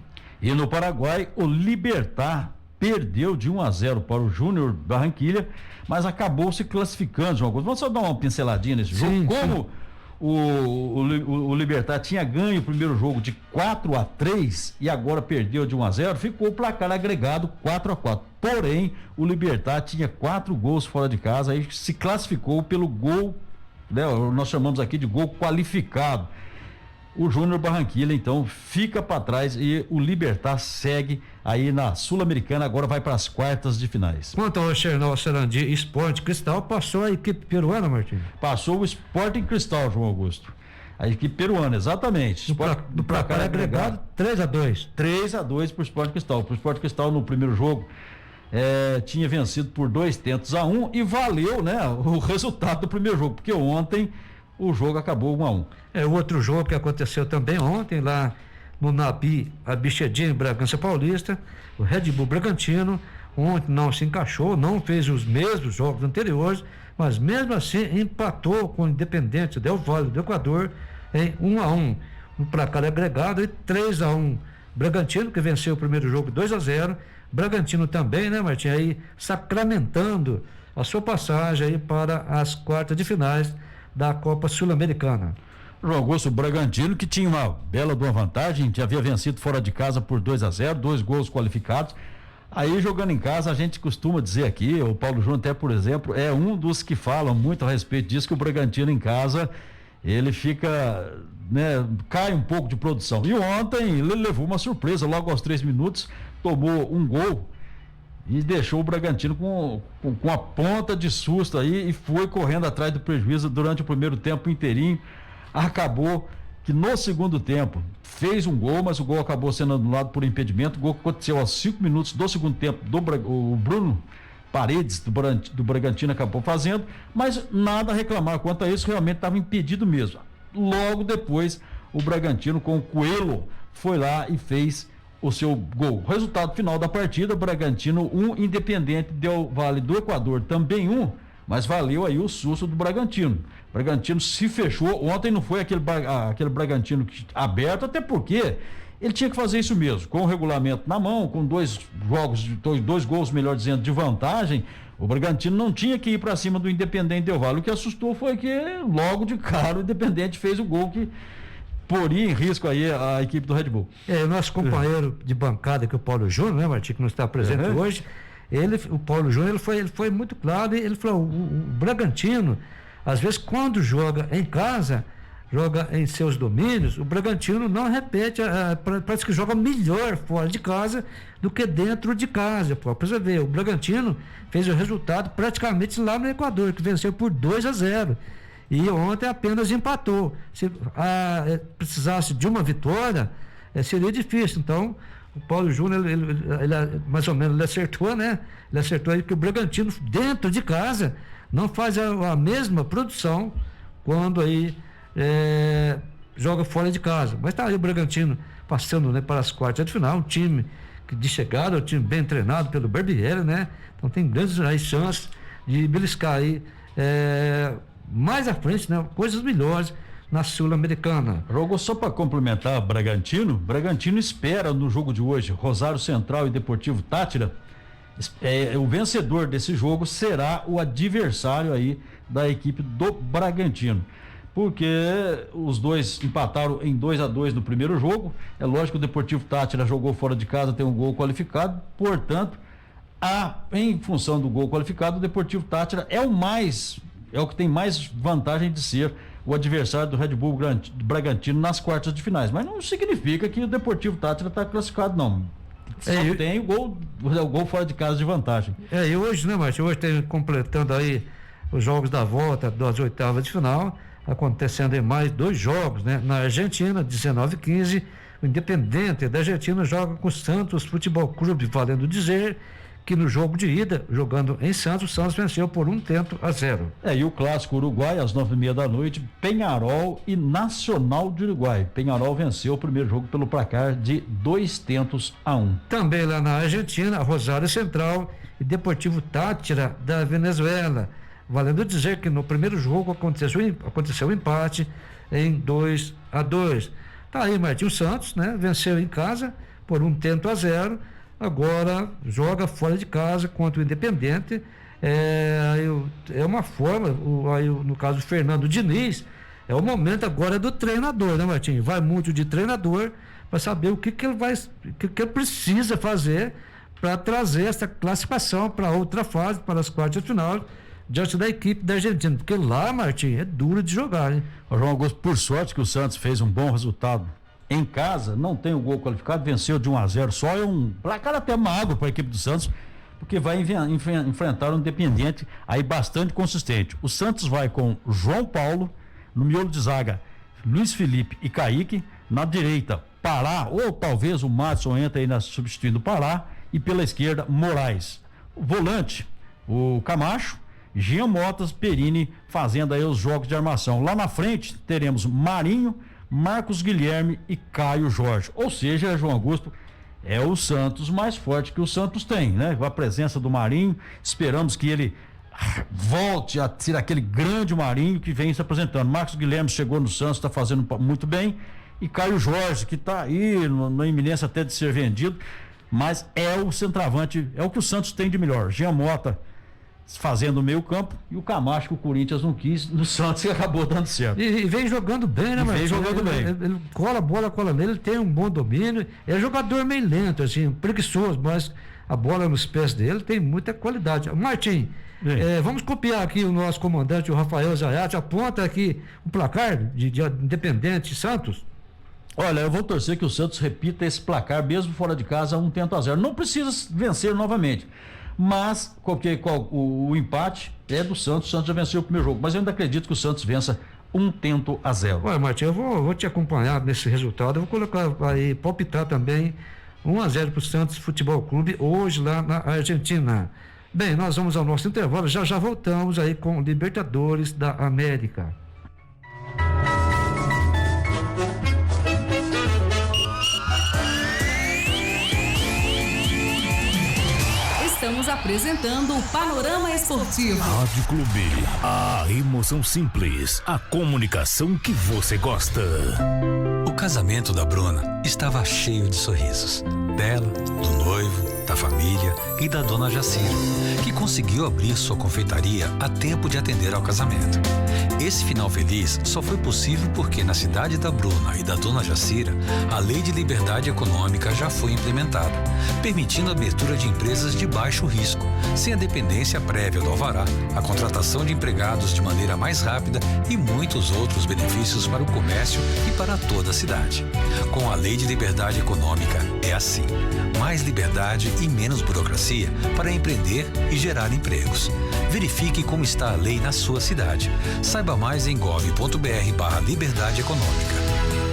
E no Paraguai, o Libertad perdeu de 1-0 para o Júnior Barranquilla, mas acabou se classificando, João Augusto. Vamos só dar uma pinceladinha nesse jogo. Como o Libertad tinha ganho o primeiro jogo de 4-3 e agora perdeu de 1-0, ficou o placar agregado 4-4. Porém, o Libertad tinha 4 gols fora de casa, aí se classificou pelo gol, né, nós chamamos aqui de gol qualificado. O Júnior Barranquilla, então, fica para trás e o Libertad segue aí na Sul-Americana, agora vai para as quartas de finais. Quanto ao Arsenal Sarandi Sporting Cristal, passou a equipe peruana, Martinho? Passou o Sporting Cristal, João Augusto. A equipe peruana, exatamente. Do placar agregado, 3-2. 3-2 para o Sporting Cristal. O Sporting Cristal no primeiro jogo tinha vencido por 2-1 e valeu, né, o resultado do primeiro jogo, porque ontem o jogo acabou 1-1. O outro jogo que aconteceu também ontem lá no Nabi Abichedinho, em Bragança Paulista, o Red Bull Bragantino ontem não se encaixou, não fez os mesmos jogos anteriores, mas mesmo assim empatou com o Independente Del Valle do Equador em 1-1, no placar agregado, e 3-1. Bragantino, que venceu o primeiro jogo 2-0, Bragantino também, né, Martinho, aí sacramentando a sua passagem aí para as quartas de finais da Copa Sul-Americana. João Augusto, o Bragantino, que tinha uma bela de uma vantagem, já havia vencido fora de casa por 2-0, 2 gols qualificados. Aí jogando em casa, a gente costuma dizer aqui, o Paulo Júnior até, por exemplo, é um dos que falam muito a respeito disso, que o Bragantino em casa, ele fica, né, cai um pouco de produção. E ontem ele levou uma surpresa, logo aos 3 minutos, tomou um gol e deixou o Bragantino com a ponta de susto aí e foi correndo atrás do prejuízo durante o primeiro tempo inteirinho. Acabou que no segundo tempo fez um gol, mas o gol acabou sendo anulado por impedimento. O gol aconteceu aos 5 minutos do segundo tempo. O Bruno Paredes do Bragantino acabou fazendo, mas nada a reclamar quanto a isso, realmente estava impedido mesmo. Logo depois, o Bragantino com o Coelho foi lá e fez o seu gol. Resultado final da partida: Bragantino 1, Independente Del Valle do Equador também 1, mas valeu aí o susto do Bragantino. O Bragantino se fechou. Ontem não foi aquele Bragantino aberto, até porque ele tinha que fazer isso mesmo, com o regulamento na mão, com dois gols, melhor dizendo, de vantagem. O Bragantino não tinha que ir para cima do Independente Del Valle. O que assustou foi que logo de cara o Independente fez o gol que poria em risco aí a equipe do Red Bull. O nosso companheiro de bancada, que é o Paulo Júnior, né, Martinho, que não está presente hoje, o Paulo Júnior, ele foi muito claro, ele falou, o Bragantino, às vezes quando joga em casa, joga em seus domínios, o Bragantino não repete, parece que joga melhor fora de casa do que dentro de casa. Para você ver, o Bragantino fez o resultado praticamente lá no Equador, que venceu por 2-0. E ontem apenas empatou. Se precisasse de uma vitória, seria difícil. Então, o Paulo Júnior, ele mais ou menos, ele acertou, né? Ele acertou aí que o Bragantino, dentro de casa, não faz a mesma produção quando aí joga fora de casa. Mas tá aí o Bragantino passando, né, para as quartas de final, um time de chegada, um time bem treinado pelo Barbieri, né? Então tem grandes aí chances de beliscar aí mais à frente, né, coisas melhores na Sul-Americana. Jogou só para complementar Bragantino espera no jogo de hoje Rosário Central e Deportivo Táchira. O vencedor desse jogo será o adversário aí da equipe do Bragantino, porque os dois empataram em 2-2 no primeiro jogo. É lógico que o Deportivo Táchira jogou fora de casa, tem um gol qualificado, portanto, em função do gol qualificado, o Deportivo Táchira é o que tem mais vantagem de ser o adversário do Red Bull Bragantino nas quartas de finais, mas não significa que o Deportivo Táchira está classificado, não. Só tem o gol fora de casa de vantagem. E hoje, né, Martin? Hoje tem completando aí os jogos da volta das oitavas de final, acontecendo em mais 2 jogos, né? Na Argentina, 19h15, o Independente da Argentina joga com o Santos Futebol Clube, valendo dizer que no jogo de ida, jogando em Santos, o Santos venceu por 1-0. E o clássico uruguai, às 9h30 da noite, Peñarol e Nacional de Uruguai. Peñarol venceu o primeiro jogo pelo placar de 2-1. Também lá na Argentina, Rosário Central e Deportivo Táchira da Venezuela. Valendo dizer que no primeiro jogo aconteceu um empate em 2-2. Tá aí, Martinho Santos, né? Venceu em casa por 1-0. Agora joga fora de casa contra o Independente. É uma forma, no caso do Fernando Diniz, é o momento agora do treinador, né, Martinho? Vai muito de treinador para saber o que ele precisa fazer para trazer essa classificação para outra fase, para as quartas de final, diante da equipe da Argentina, porque lá, Martinho, é duro de jogar, hein? O João Augusto, por sorte que o Santos fez um bom resultado em casa, não tem o gol qualificado, venceu de 1-0, só é um placar até magro para a equipe do Santos, porque vai enfrentar um Independente aí bastante consistente. O Santos vai com João Paulo, no miolo de zaga, Luiz Felipe e Kaique, na direita, Pará, ou talvez o Madison entra aí substituindo o Pará, e pela esquerda, Moraes. O volante, o Camacho, Jean Motas, Perini, fazendo aí os jogos de armação. Lá na frente, teremos Marinho, Marcos Guilherme e Caio Jorge. Ou seja, João Augusto, é o Santos mais forte que o Santos tem, né? Com a presença do Marinho, esperamos que ele volte a ser aquele grande Marinho que vem se apresentando. Marcos Guilherme chegou no Santos, está fazendo muito bem, e Caio Jorge, que está aí na iminência até de ser vendido, mas é o centroavante, é o que o Santos tem de melhor. Jean Mota fazendo o meio campo, e o Camacho, que o Corinthians não quis, no Santos, que acabou dando certo. E vem jogando bem, né, Marcos? Vem jogando bem. Ele cola a bola, nele, ele tem um bom domínio, é jogador meio lento, assim, preguiçoso, mas a bola nos pés dele tem muita qualidade. Martim, vamos copiar aqui o nosso comandante, o Rafael Zayat, aponta aqui o placar de Independente Santos. Olha, eu vou torcer que o Santos repita esse placar, mesmo fora de casa, 1-0. Não precisa vencer novamente, mas o empate é do Santos. O Santos já venceu o primeiro jogo, mas eu ainda acredito que o Santos vença 1-0. Olha, Martinho, eu vou te acompanhar nesse resultado. Eu vou colocar aí, palpitar também 1-0 para o Santos Futebol Clube hoje lá na Argentina. Bem, nós vamos ao nosso intervalo, já voltamos aí com Libertadores da América. Estamos apresentando o Panorama Esportivo. Rádio Clube, a emoção simples, a comunicação que você gosta. O casamento da Bruna estava cheio de sorrisos. Dela, do noivo, da família e da dona Jacira, que conseguiu abrir sua confeitaria a tempo de atender ao casamento. Esse final feliz só foi possível porque na cidade da Bruna e da dona Jacira, a Lei de Liberdade Econômica já foi implementada, permitindo a abertura de empresas de baixo risco, sem a dependência prévia do alvará, a contratação de empregados de maneira mais rápida e muitos outros benefícios para o comércio e para toda a cidade. Com a Lei de Liberdade Econômica é assim: mais liberdade e menos burocracia para empreender e gerar empregos. Verifique como está a lei na sua cidade. Saiba mais em gov.br/liberdade econômica.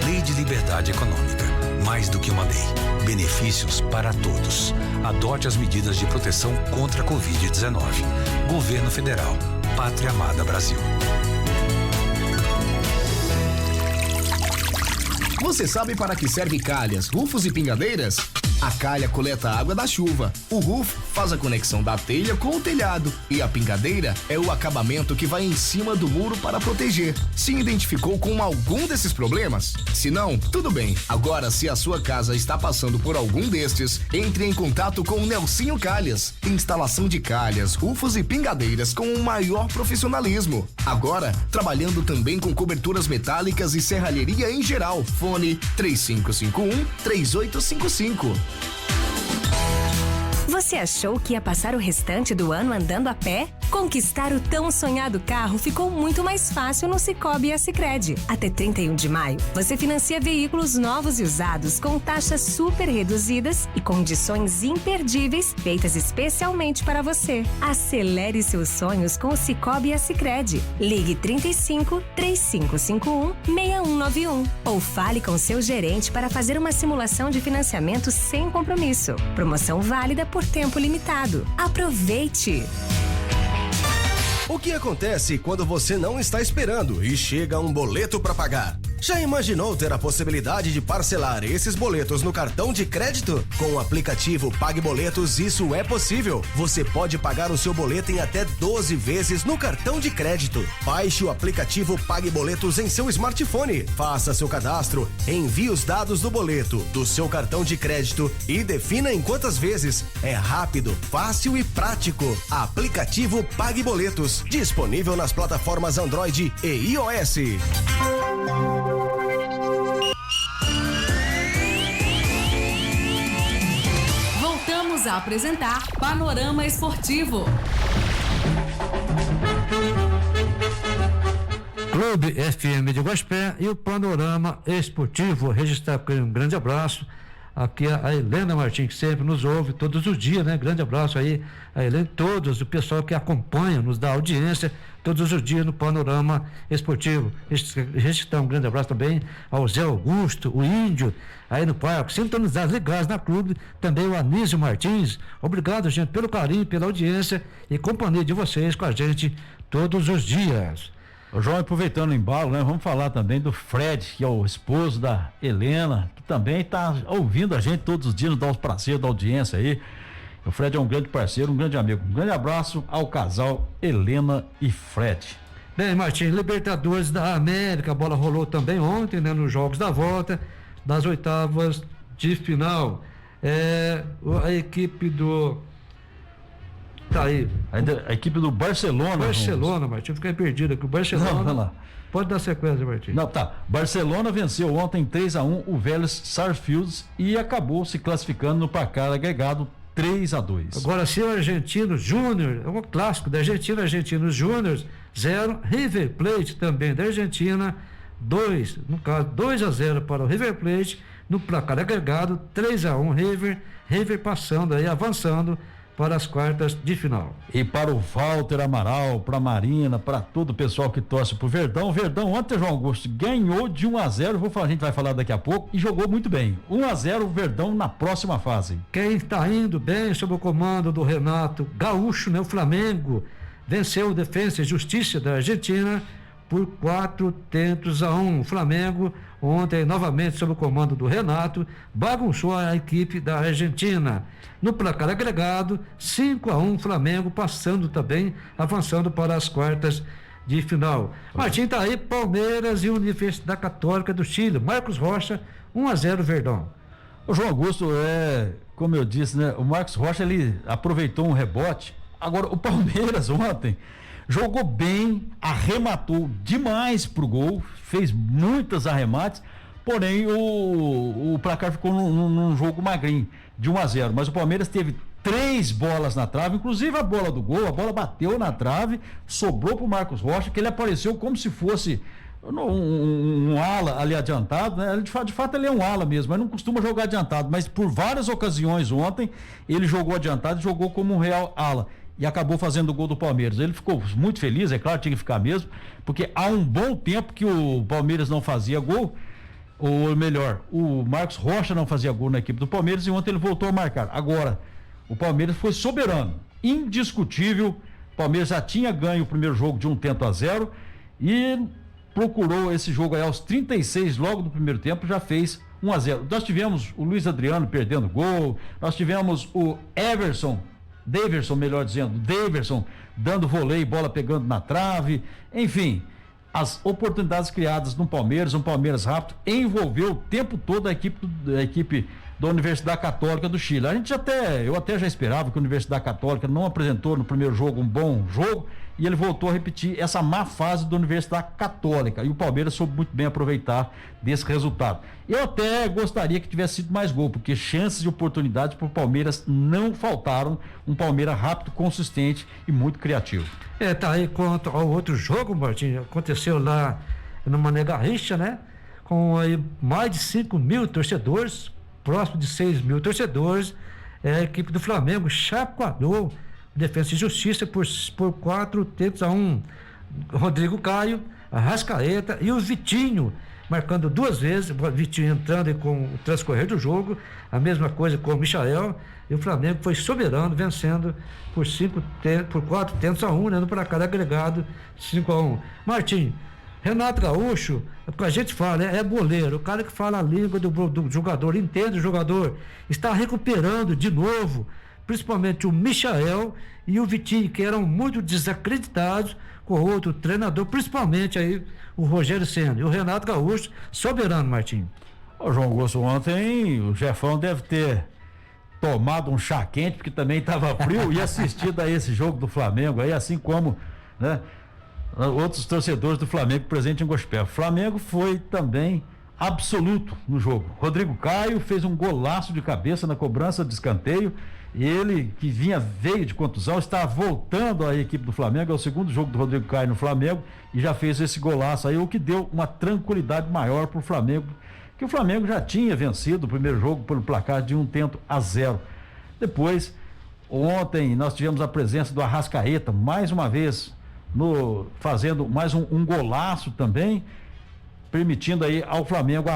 Lei de Liberdade Econômica. Mais do que uma lei. Benefícios para todos. Adote as medidas de proteção contra a Covid-19. Governo Federal. Pátria Amada Brasil. Você sabe para que serve calhas, rufos e pingadeiras? A calha coleta a água da chuva, o roof faz a conexão da telha com o telhado e a pingadeira é o acabamento que vai em cima do muro para proteger. Se identificou com algum desses problemas? Se não, tudo bem. Agora, se a sua casa está passando por algum destes, entre em contato com o Nelsinho Calhas. Instalação de calhas, rufos e pingadeiras com o maior profissionalismo. Agora, trabalhando também com coberturas metálicas e serralheria em geral. Fone 3551-3855. Você achou que ia passar o restante do ano andando a pé? Conquistar o tão sonhado carro ficou muito mais fácil no Cicobi e a Sicredi. Até 31 de maio, você financia veículos novos e usados com taxas super reduzidas e condições imperdíveis feitas especialmente para você. Acelere seus sonhos com o Cicobi e a Sicredi. Ligue 35-3551-6191 ou fale com seu gerente para fazer uma simulação de financiamento sem compromisso. Promoção válida por tempo limitado. Aproveite! O que acontece quando você não está esperando e chega um boleto para pagar? Já imaginou ter a possibilidade de parcelar esses boletos no cartão de crédito? Com o aplicativo PagBoletos isso é possível. Você pode pagar o seu boleto em até 12 vezes no cartão de crédito. Baixe o aplicativo PagBoletos em seu smartphone. Faça seu cadastro, envie os dados do boleto, do seu cartão de crédito e defina em quantas vezes. É rápido, fácil e prático. Aplicativo PagBoletos, disponível nas plataformas Android e iOS. Voltamos a apresentar Panorama Esportivo. Clube FM de Guaxupé e o Panorama Esportivo. Registrar aqui um grande abraço. Aqui a Helena Martins, que sempre nos ouve todos os dias, né? Grande abraço aí a Helena, todos, o pessoal que acompanha, nos dá audiência todos os dias no Panorama Esportivo. Registrar um grande abraço também ao Zé Augusto, o Índio, aí no parque, sintonizados, ligados na clube, também o Anísio Martins. Obrigado, gente, pelo carinho, pela audiência e companhia de vocês com a gente todos os dias. Ô João, aproveitando o embalo, né? Vamos falar também do Fred, que é o esposo da Helena, que também está ouvindo a gente todos os dias, nos dá os prazeres da audiência aí. O Fred é um grande parceiro, um grande amigo. Um grande abraço ao casal Helena e Fred. Bem, Martins, Libertadores da América, a bola rolou também ontem, né? Nos jogos da volta, das oitavas de final. A equipe do... Tá aí. A equipe do Barcelona. Barcelona, Martins, fiquei perdido aqui. O Barcelona. Não, vai lá. Pode dar sequência, Martins. Não, tá. Barcelona venceu ontem 3-1 o Vélez Sarsfield e acabou se classificando no placar agregado 3-2. Agora, se o Argentino Júnior, é um clássico da Argentina, Argentinos Júniors 0, River Plate também da Argentina 2, no caso 2-0 para o River Plate, no placar agregado 3-1 River passando aí, avançando para as quartas de final. E para o Walter Amaral, para a Marina, para todo o pessoal que torce pro Verdão. O Verdão ontem, João Augusto, ganhou de 1-0, a gente vai falar daqui a pouco, e jogou muito bem. 1-0 o Verdão na próxima fase. Quem está indo bem sob o comando do Renato Gaúcho, né? O Flamengo venceu o Defensa e Justiça da Argentina por 4-1. O Flamengo, ontem, novamente sob o comando do Renato, bagunçou a equipe da Argentina. No placar agregado, 5-1, Flamengo passando também, avançando para as quartas de final. Martim, tá aí, Palmeiras e Universidade Católica do Chile. Marcos Rocha, 1-0 Verdão. O João Augusto, como eu disse, né? O Marcos Rocha, ele aproveitou um rebote. Agora, o Palmeiras ontem jogou bem, arrematou demais pro gol, fez muitos arremates, porém o placar ficou num jogo magrinho, de 1-0. Mas o Palmeiras teve 3 bolas na trave, inclusive a bola do gol, a bola bateu na trave, sobrou pro Marcos Rocha, que ele apareceu como se fosse um ala ali adiantado, né? De fato ele é um ala mesmo, mas não costuma jogar adiantado, mas por várias ocasiões ontem ele jogou adiantado e jogou como um real ala e acabou fazendo o gol do Palmeiras. Ele ficou muito feliz, é claro, tinha que ficar mesmo, porque há um bom tempo que o Palmeiras não fazia gol, ou melhor, o Marcos Rocha não fazia gol na equipe do Palmeiras, e ontem ele voltou a marcar. Agora, o Palmeiras foi soberano, indiscutível. O Palmeiras já tinha ganho o primeiro jogo de 1-0 e procurou esse jogo aí aos 36, logo do primeiro tempo, já fez 1-0. Nós tivemos o Luiz Adriano perdendo gol, nós tivemos o Daverson, melhor dizendo, dando voleio, bola pegando na trave, enfim, as oportunidades criadas no Palmeiras, um Palmeiras rápido, envolveu o tempo todo a equipe da Universidade Católica do Chile. Eu até já esperava que a Universidade Católica não apresentou no primeiro jogo um bom jogo, e ele voltou a repetir essa má fase da Universidade Católica, e o Palmeiras soube muito bem aproveitar desse resultado. Eu até gostaria que tivesse sido mais gol, porque chances e oportunidades para o Palmeiras não faltaram. Um Palmeiras rápido, consistente e muito criativo. Tá aí quanto ao outro jogo, Martim, aconteceu lá no Mané Garrincha, né? Com aí mais de 5 mil torcedores, próximo de 6 mil torcedores. A equipe do Flamengo chacoalhou Defensa e Justiça por 4-1. Rodrigo Caio, Arrascaeta e o Vitinho marcando 2 vezes, o Vitinho entrando e com o transcorrer do jogo, a mesma coisa com o Michael, e o Flamengo foi soberano, vencendo por 4-1, né, no placar agregado 5-1. Martim, Renato Gaúcho, o que a gente fala, é boleiro, o cara que fala a língua do jogador, entende o jogador, está recuperando de novo, principalmente o Michael e o Vitinho, que eram muito desacreditados com outro treinador, principalmente aí o Rogério Ceni. E o Renato Gaúcho, soberano, Martim. Ô João Augusto, ontem o Jefão deve ter tomado um chá quente, porque também estava frio, e assistido a esse jogo do Flamengo aí, assim como, né, outros torcedores do Flamengo presentes em Gospel. O Flamengo foi também absoluto no jogo. Rodrigo Caio fez um golaço de cabeça na cobrança de escanteio. Ele, que veio de contusão, está voltando à equipe do Flamengo. É o segundo jogo do Rodrigo Caio no Flamengo e já fez esse golaço aí, o que deu uma tranquilidade maior para o Flamengo, que o Flamengo já tinha vencido o primeiro jogo pelo placar de 1-0. Depois, ontem nós tivemos a presença do Arrascaeta mais uma vez fazendo mais um golaço também, permitindo aí ao Flamengo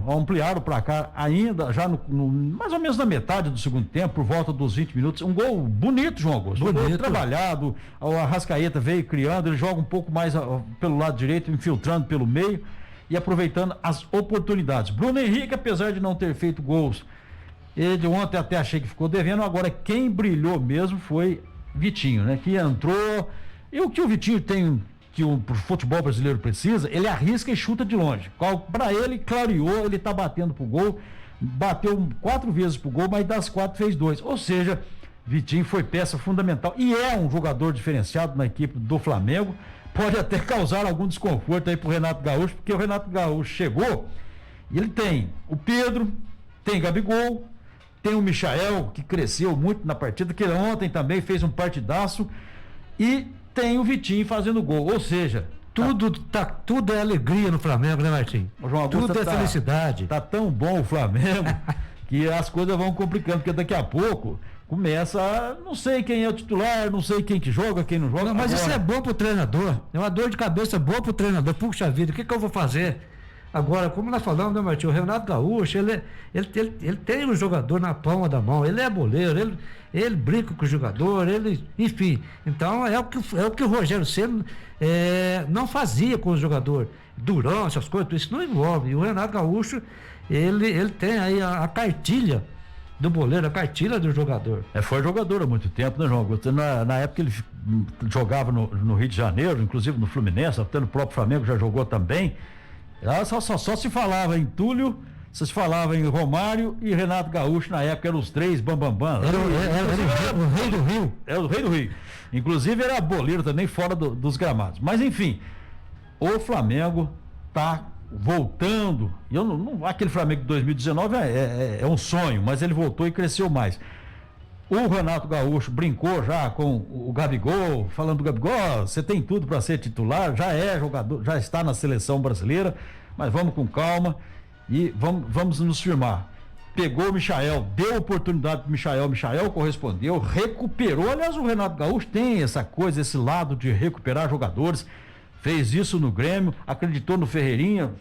ampliar o placar ainda, já mais ou menos na metade do segundo tempo, por volta dos 20 minutos. Um gol bonito, João Augusto. Um gol trabalhado, o Arrascaeta veio criando, ele joga um pouco mais pelo lado direito, infiltrando pelo meio e aproveitando as oportunidades. Bruno Henrique, apesar de não ter feito gols, ele ontem até achei que ficou devendo, agora quem brilhou mesmo foi Vitinho, né? Que entrou, e o que o Vitinho tem, que o futebol brasileiro precisa, ele arrisca e chuta de longe. Para ele, clareou, ele tá batendo pro gol, bateu 4 vezes pro gol, mas das 4 fez 2. Ou seja, Vitinho foi peça fundamental e é um jogador diferenciado na equipe do Flamengo. Pode até causar algum desconforto aí pro Renato Gaúcho, porque o Renato Gaúcho chegou e ele tem o Pedro, tem Gabigol, tem o Michael, que cresceu muito na partida, que ontem também fez um partidaço, e tem o Vitinho fazendo gol, ou seja, tudo é alegria no Flamengo, né, Martim? Tudo é felicidade. Tá tão bom o Flamengo que as coisas vão complicando, porque daqui a pouco começa, não sei quem é o titular, não sei quem que joga, quem não joga. Não, mas agora, isso é bom pro treinador, é uma dor de cabeça boa pro treinador. Puxa vida, o que eu vou fazer? Agora, como nós falamos, né, Martinho? O Renato Gaúcho, ele tem um jogador na palma da mão, ele é boleiro, ele brinca com o jogador, enfim. Então, é o que o Rogério Ceni não fazia com o jogador. Durão, essas coisas, isso não envolve. E o Renato Gaúcho, ele tem aí a cartilha do boleiro, a cartilha do jogador. Foi jogador há muito tempo, né, João Augusto? Na época ele jogava no Rio de Janeiro, inclusive no Fluminense, até no próprio Flamengo já jogou também. Só se falava em Túlio, se falava em Romário e Renato Gaúcho, na época eram os três bambambam. Era o rei do Rio. Era o rei do Rio. Inclusive era boleiro também fora dos gramados. Mas enfim, o Flamengo tá voltando. Aquele Flamengo de 2019 é um sonho, mas ele voltou e cresceu mais. O Renato Gaúcho brincou já com o Gabigol, falando do Gabigol, você tem tudo para ser titular, já é jogador, já está na seleção brasileira, mas vamos com calma e vamos nos firmar. Pegou o Michael, deu oportunidade para o Michael correspondeu, recuperou. Aliás, o Renato Gaúcho tem essa coisa, esse lado de recuperar jogadores. Fez isso no Grêmio, acreditou no Ferreirinha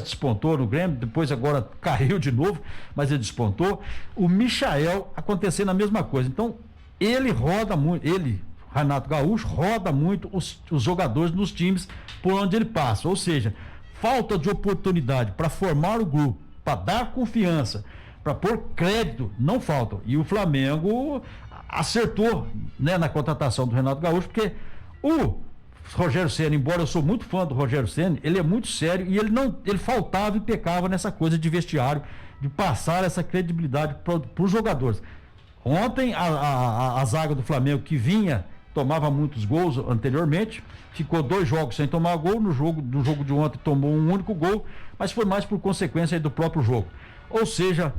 despontou no Grêmio, depois agora caiu de novo, mas ele despontou. O Michael acontecendo a mesma coisa. Então, ele roda muito, Renato Gaúcho, roda muito os jogadores nos times por onde ele passa. Ou seja, falta de oportunidade para formar o grupo, para dar confiança, para pôr crédito, não faltam. E o Flamengo acertou, né, na contratação do Renato Gaúcho, porque o Rogério Ceni, embora eu sou muito fã do Rogério Ceni, ele é muito sério e ele faltava e pecava nessa coisa de vestiário, de passar essa credibilidade para os jogadores. Ontem a zaga do Flamengo, que tomava muitos gols anteriormente, ficou 2 jogos sem tomar gol. No jogo de ontem tomou um único gol, mas foi mais por consequência do próprio jogo. Ou seja,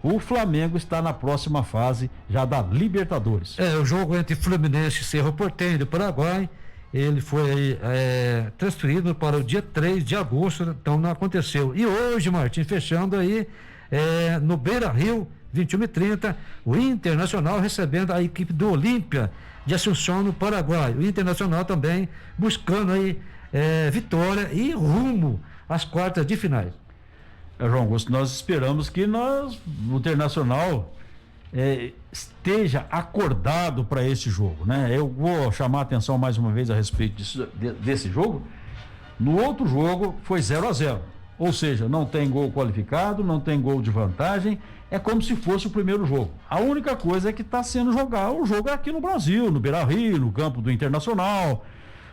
o Flamengo está na próxima fase já da Libertadores. O jogo entre Fluminense e Cerro Porteño do Paraguai, ele foi transferido para o dia 3 de agosto, então não aconteceu. E hoje, Martim, fechando aí, no Beira-Rio, 21h30, o Internacional recebendo a equipe do Olímpia de Assunção, no Paraguai. O Internacional também buscando aí vitória e rumo às quartas de finais. João Augusto, nós esperamos que o Internacional esteja acordado para esse jogo, né? Eu vou chamar a atenção mais uma vez a respeito desse jogo. No outro jogo foi 0-0, ou seja, não tem gol qualificado, não tem gol de vantagem, é como se fosse o primeiro jogo. A única coisa é que está sendo o jogo aqui no Brasil, no Beira-Rio, no campo do Internacional,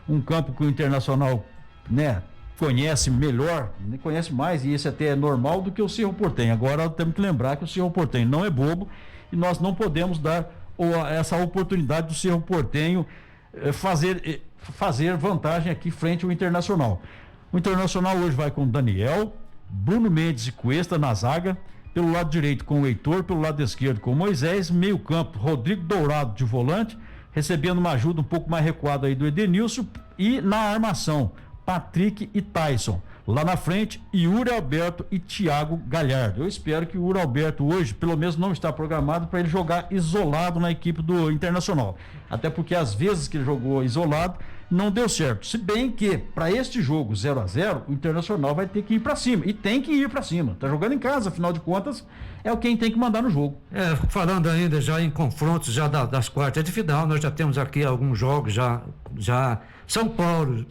um campo que o Internacional, né, conhece melhor, conhece mais, e esse até é normal, do que o Cerro Porteño. Agora temos que lembrar que o Cerro Porteño não é bobo e nós não podemos dar essa oportunidade do Cerro Porteño fazer vantagem aqui frente ao Internacional. O Internacional hoje vai com Daniel, Bruno Mendes e Cuesta na zaga, pelo lado direito com o Heitor, pelo lado esquerdo com o Moisés, meio campo Rodrigo Dourado de volante, recebendo uma ajuda um pouco mais recuada aí do Edenilson, e na armação Patrick e Tyson. Lá na frente, Yuri Alberto e Thiago Galhardo. Eu espero que o Yuri Alberto hoje, pelo menos, não está programado para ele jogar isolado na equipe do Internacional. Até porque às vezes que ele jogou isolado, não deu certo. Se bem que, para este jogo 0-0, o Internacional vai ter que ir para cima. E tem que ir para cima. Tá jogando em casa, afinal de contas, é quem tem que mandar no jogo. Falando ainda já em confrontos já das quartas de final, nós já temos aqui alguns jogos já São Paulo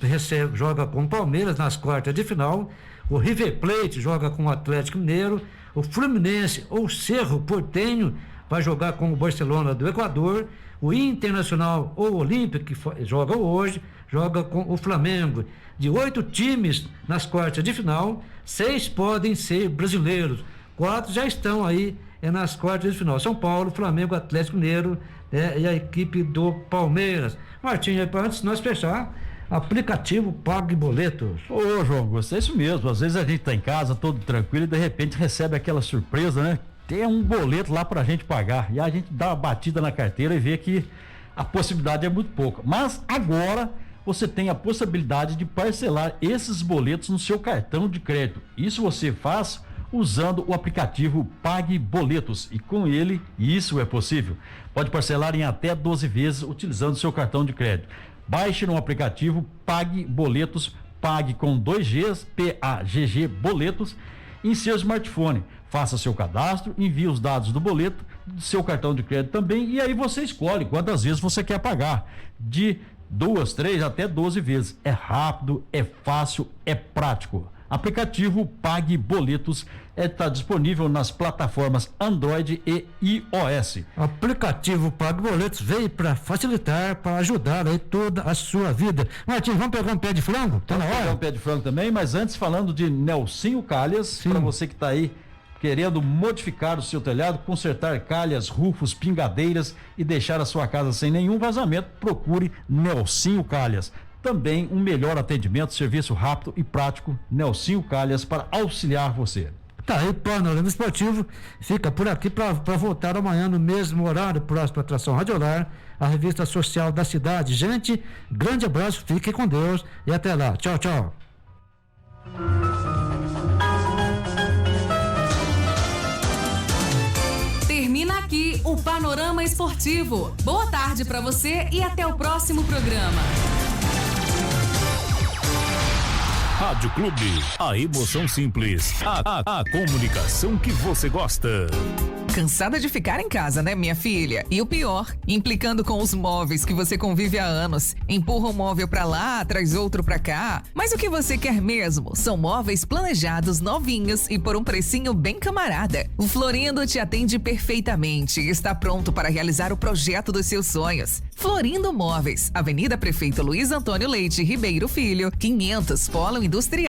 joga com o Palmeiras nas quartas de final, o River Plate joga com o Atlético Mineiro, o Fluminense ou Cerro Porteño vai jogar com o Barcelona do Equador, o Internacional ou Olímpia, que joga hoje, joga com o Flamengo. De 8 times nas quartas de final, 6 podem ser brasileiros, 4 já estão aí nas quartas de final. São Paulo, Flamengo, Atlético Mineiro e a equipe do Palmeiras. Martinho, antes de nós fechar, aplicativo Pague Boletos. Ô, João Augusto, é isso mesmo. Às vezes a gente tá em casa todo tranquilo e de repente recebe aquela surpresa, né? Tem um boleto lá pra gente pagar. E a gente dá uma batida na carteira e vê que a possibilidade é muito pouca. Mas agora você tem a possibilidade de parcelar esses boletos no seu cartão de crédito. Isso você faz usando o aplicativo Pague Boletos, e com ele isso é possível. Pode parcelar em até 12 vezes utilizando seu cartão de crédito. Baixe no aplicativo Pague Boletos Pague com 2Gs, PAGG Boletos, em seu smartphone. Faça seu cadastro, envie os dados do boleto, do seu cartão de crédito também, e aí você escolhe quantas vezes você quer pagar. De 2, 3 até 12 vezes. É rápido, é fácil, é prático. Aplicativo Pague Boletos está disponível nas plataformas Android e iOS. Aplicativo Pague Boletos veio para facilitar, para ajudar aí toda a sua vida. Martins, vamos pegar um pé de frango? Tá na hora? Vamos pegar um pé de frango também, mas antes falando de Nelsinho Calhas, para você que está aí querendo modificar o seu telhado, consertar calhas, rufos, pingadeiras e deixar a sua casa sem nenhum vazamento, procure Nelsinho Calhas. Também um melhor atendimento, serviço rápido e prático, Nelsinho Calhas, para auxiliar você. Tá aí, Panorama Esportivo fica por aqui para voltar amanhã no mesmo horário, próximo Atração Radiolar, a revista social da cidade. Gente, grande abraço, fique com Deus e até lá. Tchau, tchau. Termina aqui o Panorama Esportivo. Boa tarde para você e até o próximo programa. Rádio Clube, a emoção simples, a comunicação que você gosta. Cansada de ficar em casa, né, minha filha? E o pior, implicando com os móveis que você convive há anos. Empurra um móvel pra lá, traz outro pra cá. Mas o que você quer mesmo são móveis planejados, novinhos e por um precinho bem camarada. O Florindo te atende perfeitamente e está pronto para realizar o projeto dos seus sonhos. Florindo Móveis, Avenida Prefeito Luiz Antônio Leite Ribeiro Filho, 500, Polo Industrial.